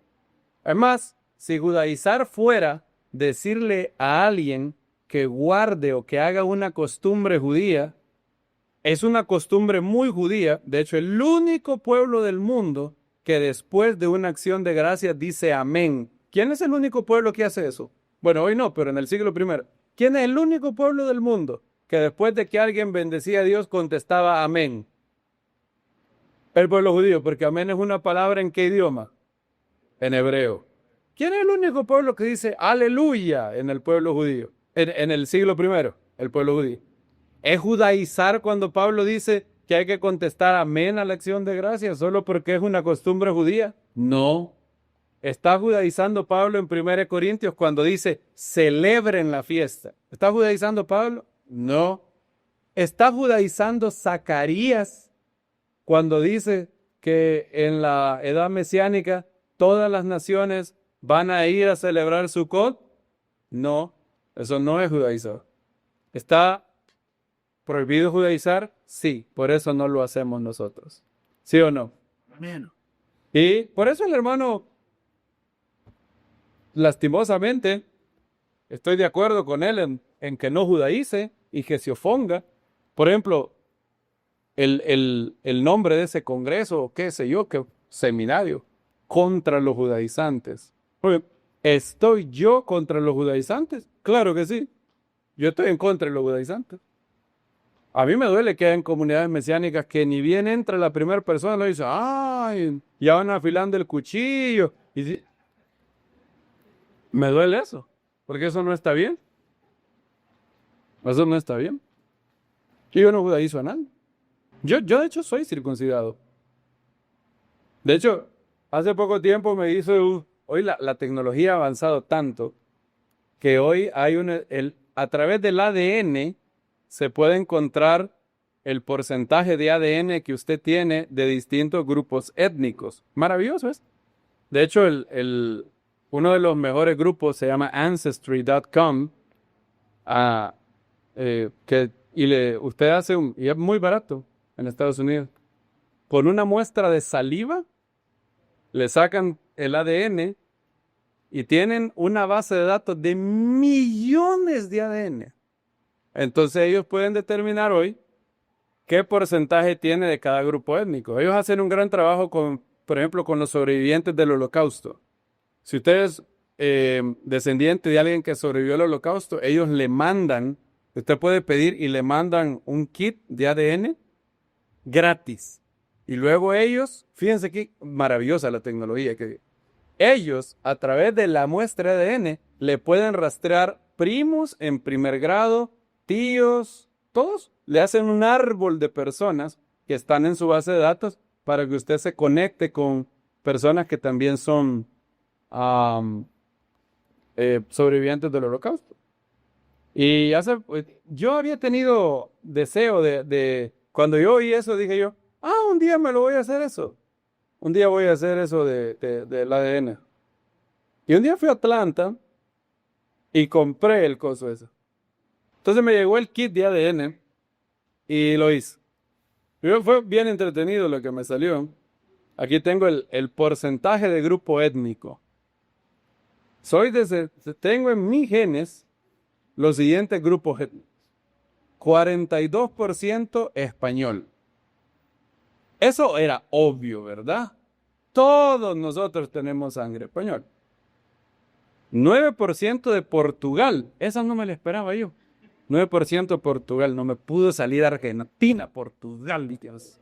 Es más, si judaizar fuera decirle a alguien que guarde o que haga una costumbre judía, es una costumbre muy judía. De hecho, el único pueblo del mundo que después de una acción de gracias dice amén. ¿Quién es el único pueblo que hace eso? Bueno, hoy no, pero en el siglo I. ¿Quién es el único pueblo del mundo que después de que alguien bendecía a Dios contestaba amén? El pueblo judío, porque amén es una palabra ¿en qué idioma? En hebreo. ¿Quién es el único pueblo que dice aleluya en el pueblo judío? En el siglo I, el pueblo judío. ¿Es judaizar cuando Pablo dice que hay que contestar amén a la acción de gracias solo porque es una costumbre judía? No. ¿Está judaizando Pablo en 1 Corintios cuando dice celebren la fiesta? ¿Está judaizando Pablo? No. ¿Está judaizando Zacarías cuando dice que en la edad mesiánica todas las naciones van a ir a celebrar Sukkot? No, eso no es judaizar. ¿Está prohibido judaizar? Sí, por eso no lo hacemos nosotros. ¿Sí o no? Amén. Y por eso el hermano, lastimosamente, estoy de acuerdo con él en que no judaice y que se oponga. Por ejemplo, el nombre de ese congreso, qué sé yo, qué seminario, contra los judaizantes. ¿Estoy yo contra los judaizantes? Claro que sí. Yo estoy en contra de los judaizantes. A mí me duele que hayan comunidades mesiánicas que ni bien entra la primera persona, lo dice, ay, ya van afilando el cuchillo. Me duele eso, porque eso no está bien. Eso no está bien. Yo no judaizo a nadie. Yo de hecho soy circuncidado. De hecho, hace poco tiempo me hizo, hoy la tecnología ha avanzado tanto que hoy hay a través del ADN se puede encontrar el porcentaje de ADN que usted tiene de distintos grupos étnicos. Maravilloso es. De hecho, uno de los mejores grupos se llama Ancestry.com, usted hace y es muy barato en Estados Unidos. Con una muestra de saliva, le sacan el ADN y tienen una base de datos de millones de ADN. Entonces ellos pueden determinar hoy qué porcentaje tiene de cada grupo étnico. Ellos hacen un gran trabajo por ejemplo, con los sobrevivientes del Holocausto. Si ustedes descendiente de alguien que sobrevivió al holocausto, ellos le mandan, usted puede pedir y le mandan un kit de ADN gratis. Y luego ellos, fíjense qué maravillosa la tecnología, que ellos a través de la muestra de ADN le pueden rastrear primos en primer grado, tíos, todos. Le hacen un árbol de personas que están en su base de datos para que usted se conecte con personas que también son sobrevivientes del holocausto. Y yo había tenido deseo cuando yo oí eso, dije yo, un día me lo voy a hacer eso. Un día voy a hacer eso del ADN. Y un día fui a Atlanta y compré el coso ese. Entonces me llegó el kit de ADN y lo hice. Fue bien entretenido lo que me salió. Aquí tengo el porcentaje de grupo étnico. Tengo en mis genes los siguientes grupos étnicos. 42% español. Eso era obvio, ¿verdad? Todos nosotros tenemos sangre española. 9% de Portugal. Esa no me la esperaba yo. 9% Portugal. No me pudo salir Argentina, Portugal, Dios.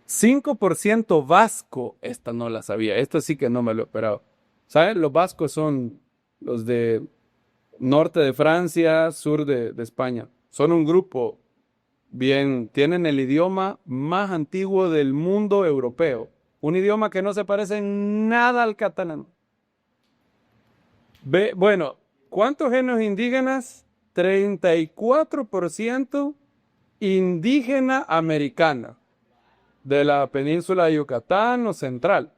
5% vasco. Esta no la sabía. Esto sí que no me lo esperaba. ¿Saben? Los vascos son los de norte de Francia, sur de España. Son un grupo tienen el idioma más antiguo del mundo europeo. Un idioma que no se parece en nada al catalán. Bueno, ¿cuántos genes indígenas? 34% indígena americana de la península de Yucatán o central.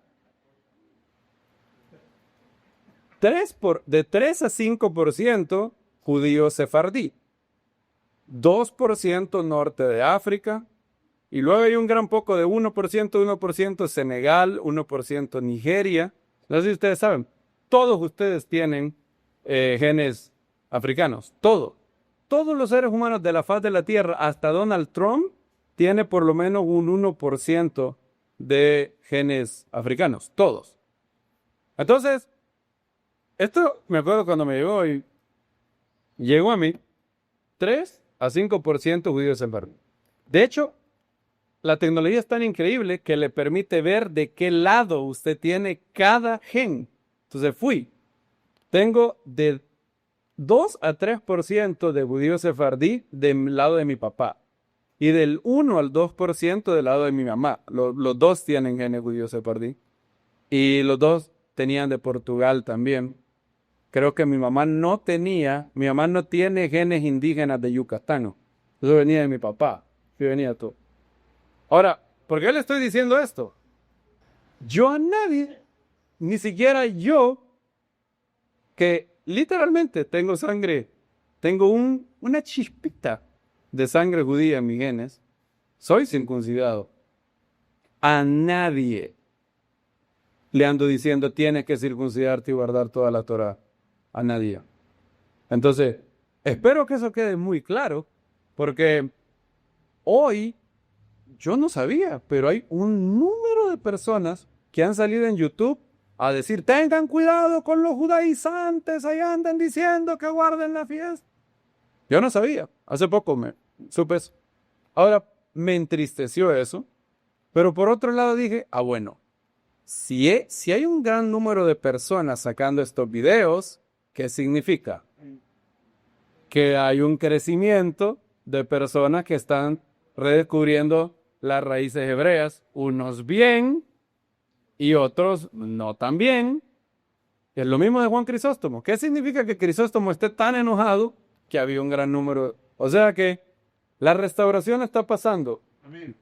De 3 a 5% judío sefardí. 2% norte de África, y luego hay un gran poco de 1% Senegal, 1% Nigeria. No sé si ustedes saben, todos ustedes tienen genes africanos, todos los seres humanos de la faz de la Tierra, hasta Donald Trump, tiene por lo menos un 1% de genes africanos, todos. Entonces, esto me acuerdo cuando me llegó a mí, 3 a 5% judíos sefardí. De hecho, la tecnología es tan increíble que le permite ver de qué lado usted tiene cada gen. Entonces tengo de 2 a 3% de judío sefardí del lado de mi papá y del 1 al 2% del lado de mi mamá. Los dos tienen genes judío sefardí y los dos tenían de Portugal también. Creo que mi mamá no tiene genes indígenas de Yucatán. Eso venía de mi papá. Sí, venía todo. Ahora, ¿por qué le estoy diciendo esto? Yo a nadie, ni siquiera yo, que literalmente tengo una chispita de sangre judía en mis genes, soy circuncidado. A nadie le ando diciendo tienes que circuncidarte y guardar toda la Torá. A nadie. Entonces, espero que eso quede muy claro, porque hoy yo no sabía, pero hay un número de personas que han salido en YouTube a decir, tengan cuidado con los judaizantes, ahí andan diciendo que guarden la fiesta. Yo no sabía, hace poco me supe eso. Ahora, me entristeció eso, pero por otro lado dije, bueno, si hay un gran número de personas sacando estos videos, ¿qué significa? Que hay un crecimiento de personas que están redescubriendo las raíces hebreas, unos bien y otros no tan bien. Es lo mismo de Juan Crisóstomo. ¿Qué significa que Crisóstomo esté tan enojado que había un gran número? O sea que la restauración está pasando. Amén.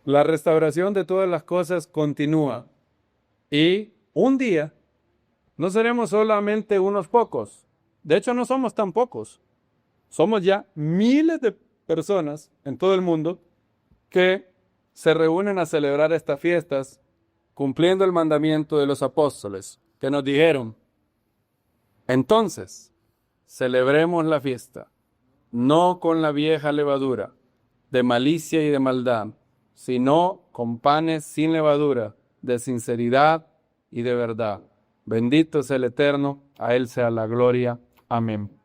La restauración de todas las cosas continúa. Y un día no seremos solamente unos pocos. De hecho, no somos tan pocos. Somos ya miles de personas en todo el mundo que se reúnen a celebrar estas fiestas cumpliendo el mandamiento de los apóstoles que nos dijeron, entonces, celebremos la fiesta, no con la vieja levadura de malicia y de maldad, sino con panes sin levadura, de sinceridad y de verdad. Bendito es el Eterno, a Él sea la gloria. Amén.